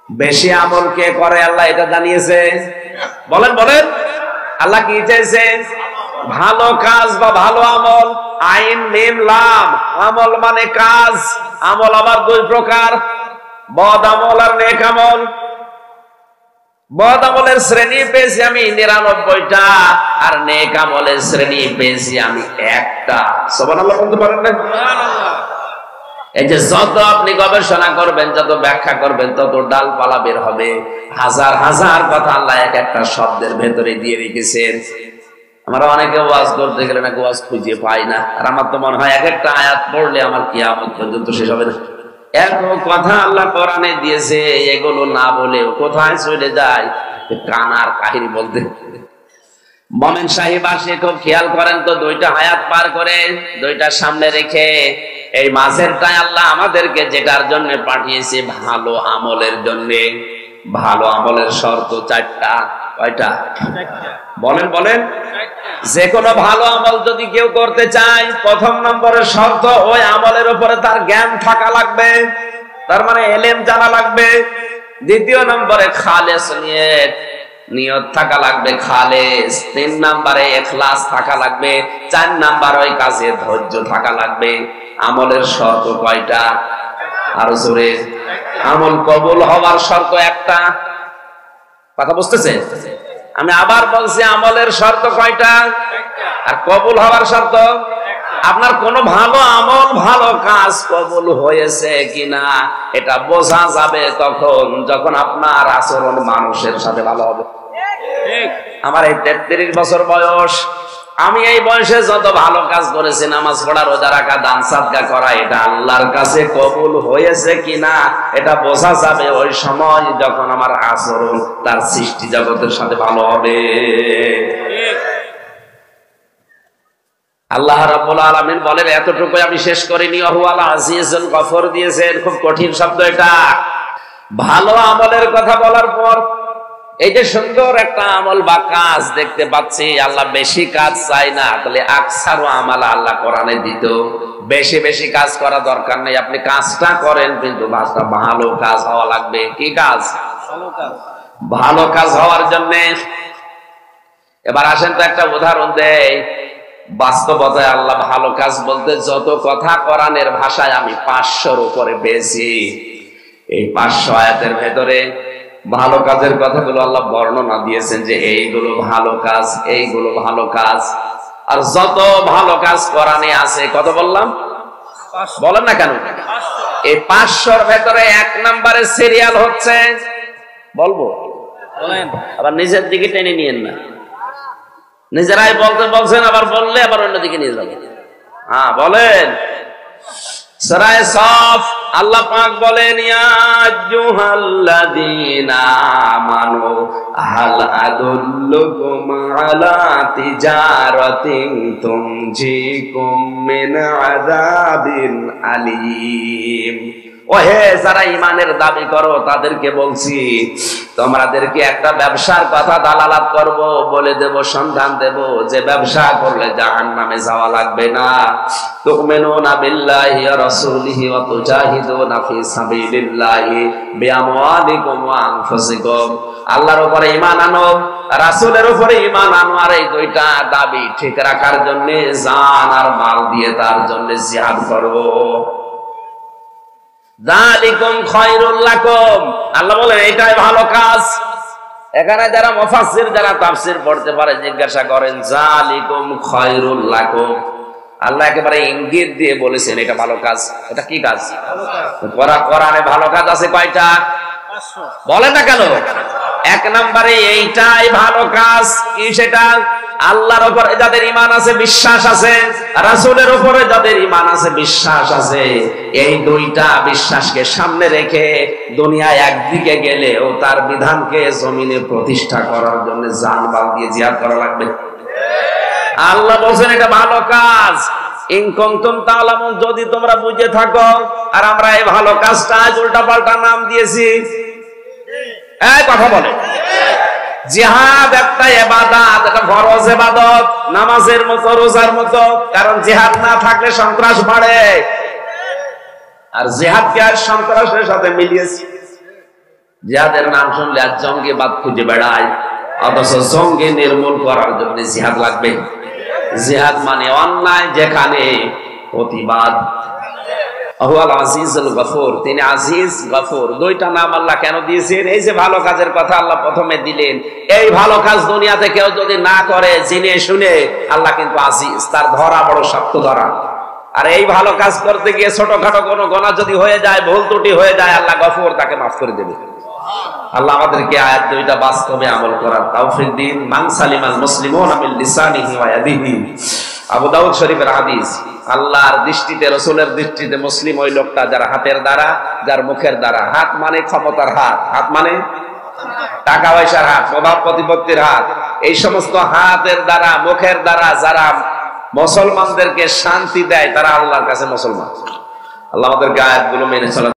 Speaker 1: বেশি আমল কে করে। আল্লাহ এটা জানিয়েছে। বলেন বলেন, আল্লাহ কি চাইছে? ভালো কাজ বা ভালো আমল। আইন মিম লাম, আমল মানে কাজ। আমল আবার 2 প্রকার, বদ আমল আর নেক আমল। বদ আমলের শ্রেণী পেয়েছি আমি 99টা, আর নেক আমলের শ্রেণী পেয়েছি আমি 1টা। সুবহানাল্লাহ বলতে পারেন না? এই যে যত আপনি গবেষণা করবেন, যত ব্যাখ্যা করবেন, তত ডালপালা বের হবে। হাজার হাজার কথা আল্লাহ এক একটা শব্দের ভেতরে দিয়ে রেখেছেন। আমরা অনেকে ওয়াজ করতে গেলে নাকি ওয়াজ খুঁজে পাই না। আর আমার তো মনে হয় এক একটা আয়াত পড়লে আমার কিয়ামত পর্যন্ত শেষ হবে না। এত কথা আল্লাহ কোরআনে দিয়েছে, এগুলো না বলেও কোথায় চলে যায় কানার কাহিনী বলতে। মোমেন সাহেব আসে, খুব খেয়াল করেন তো, 2টা আয়াত পার করে 2টা সামনে রেখে এই মাঝেরটায় আল্লাহ আমাদেরকে যেটার জন্য পাঠিয়েছে, ভালো আমলের জন্য। ভালো আমলের শর্ত 4টা। কয়টা? বলেন বলেন। যে কোনো ভালো আমল যদি কেউ করতে চায়, প্রথম নম্বরের শর্ত ওই আমলের উপরে তার জ্ঞান থাকা লাগবে, তার মানে ইলম জানা লাগবে। দ্বিতীয় নম্বরে খালেস নিয়ত থাকা লাগবে, খালেস। 3 নম্বরে ইখলাস থাকা লাগবে। 4 নম্বর ওই কাজে ধৈর্য থাকা লাগবে। আমলের শর্ত কয়টা? আর জোরে। আমল কবুল হওয়ার শর্ত 1টা। কথা বুঝতেছে? আমি আবার বলছি, আমলের শর্ত কয়টা? আর কবুল হওয়ার শর্ত। আপনার কোন ভালো আমল, ভালো কাজ কবুল হয়েছে কিনা এটা বোঝা যাবে তখন যখন আপনার আচরণ মানুষের সাথে ভালো হবে। আমার এই 33 বছর বয়স, আমি এই বয়সে যত ভালো কাজ করেছি, নামাজ পড়া, রোজা রাখা, দান সাদকা করা, এটা আল্লাহর কাছে কবুল হয়েছে কিনা এটা বোঝা যাবে ওই সময় যখন আমার আচরণ তার সৃষ্টি জগতের সাথে ভালো হবে। আল্লাহ রাব্বুল আলামিন বলেন, এতটুকু আমি শেষ করিনি, ওয়াহুয়াল আজিজুল গফুর দিয়েছেন। খুব কঠিন শব্দ এটা। ভালো আমলের কথা বলার পর এই যে সুন্দর একটা আমল বা কাজ দেখতে পাচ্ছি, আল্লাহ বেশি কাজ চাই না। তাহলে আকসারু আমালা আল্লাহ কোরআনে দিত। বেশি বেশি কাজ করা দরকার নেই, আপনি কাজটা করেন, কিন্তু কাজটা ভালো কাজ হওয়া লাগবে। কি কাজ? ভালো কাজ। ভালো কাজ হওয়ার জন্য এবার আসেন তো একটা উদাহরণ দেই। বাস্তবতায় আল্লাহ ভালো কাজ বলতে যত কথা কোরআনের ভাষায় আমি 500-র উপরে পেয়েছি। এই 500 আয়াতের ভেতরে ভালো কাজের কথাগুলো আল্লাহ বর্ণনা দিয়েছেন যে এইগুলো ভালো কাজ, এইগুলো ভালো কাজ। আর যত ভালো কাজ কোরআনে আছে, কত বললাম? বলেন না কেন? এই 500-র ভেতরে 1 নম্বরে সিরিয়াল হচ্ছে, বলবো? বলেন। আবার নিজের দিকে টেনে নিয়েন না। নিজেরাই বলতে বলছেন, আবার বললে আবার অন্যদিকে নিয়ে যাবেন। হ্যাঁ বলেন। সূরা সাফ আল্লাহ পাক বলেন, ইয়া আইয়ুহাল্লাযীনা আমানু হাল আদুল্লুকুম আলা তিজারাতিন তুনজিকুম মিন আযাবিন আলীম। ওহে যারা ঈমানের দাবি করো তাদেরকে বলছি, তোমাদেরকে একটা ব্যবসার কথা দালালাত করব, বলে দেব, সন্ধান দেব, যে ব্যবসা করলে জাহান্নামে যাওয়া লাগবে না। তুমিনুনা বিল্লাহি ওয়া রাসূলিহি ওয়া তুজাহিদুনা ফি সাবিলিল্লাহি বিআমওয়ালিকুম ওয়া আনফুসিকুম। আল্লাহর উপরে ঈমান আনো, রাসূলের উপরে ঈমান আনো, আর এই দুইটা দাবি ঠিক রাখার জন্য জান আর মাল দিয়ে তার জন্য জিহাদ করো। যালিকুম খায়রুল লাকুম, আল্লাহ বলেন এটাই ভালো কাজ। এখানে যারা মুফাসসির, যারা তাফসীর পড়তে পারে জিজ্ঞাসা করেন যালিকুম খায়রুল লাকুম, আল্লাহ একেবারে ইঙ্গিত দিয়ে বলেছেন এটা ভালো কাজ। এটা কি কাজ? কোরআনে ভালো কাজ আছে কয়টা? বলেন না কেন? এক নম্বরে এইটাই ভালো কাজ। কি সেটা? আল্লাহর উপরে যাদের ঈমান আছে, বিশ্বাস আছে, রাসূলের উপরে যাদের ঈমান আছে, বিশ্বাস আছে, এই দুইটা বিশ্বাসকে সামনে রেখে দুনিয়ায় একদিকে গেলেও তার বিধানকে জমিনে প্রতিষ্ঠা করার জন্য জান-মাল দিয়ে জিহাদ করা লাগবে। আল্লাহ বলেন এটা ভালো কাজ। ইন কুনতুম তা'লামুন, যদি তোমরা বুঝে থাকো। আর আমরা এই ভালো কাজটা আজ উল্টাপাল্টা নাম দিয়েছি। এই কথা বলে, জিহাদ একটা ইবাদত, এটা ফরজ ইবাদত, নামাজের মতো, রোজার মতো। কারণ জিহাদ না থাকলে সন্ত্রাস বাড়ে, আর জিহাদকে আর সন্ত্রাসের সাথে মিলিয়েছি। জিহাদের নাম শুনলে আর জঙ্গিবাদ খুঁজে বেড়ায়, অথচ জঙ্গি নির্মূল করার জন্য জিহাদ লাগবে। জিহাদ মানে অন্যায় যেখানে প্রতিবাদ। আহুয়াল আজিজুল গফুর, তিনি আজিজ গফুর, দুইটা নাম আল্লাহ কেন দিয়েছেন? এই যে ভালো কাজের কথা আল্লাহ প্রথমে দিলেন, এই ভালো কাজ দুনিয়াতে কেউ যদি না করে জেনে শুনে, আল্লাহ কিন্তু আজিজ, তার ধরা বড় শক্ত ধরা। আর এই ভালো কাজ করতে গিয়ে ছোটখাটো কোনো গুনাহ যদি হয়ে যায়, ভুল ত্রুটি হয়ে যায়, আল্লাহ গফুর, তাকে মাফ করে দেবে। আল্লাহ আমাদেরকে আয়াত দুইটা বাস্তবে আমল করার তৌফিক দিন। মান সালিমাল মুসলিমুনা মিন লিসানিহি ওয়া ইয়াদিহি। আবু দাউদ শরীফের হাদিস। আল্লাহর দৃষ্টিতে, রাসূলের দৃষ্টিতে মুসলিম ওই লোকটা যার হাতের দ্বারা, যার মুখের দ্বারা। হাত মানে ক্ষমতার হাত, হাত মানে টাকা পয়সার হাত, প্রভাব প্রতিপত্তির হাত। এই সমস্ত হাতের দ্বারা, মুখের দ্বারা যারা মুসলমানদেরকে শান্তি দেয়, তারা আল্লাহর কাছে মুসলমান। আল্লাহ আমাদেরকে আয়াতগুলো মেনে চলা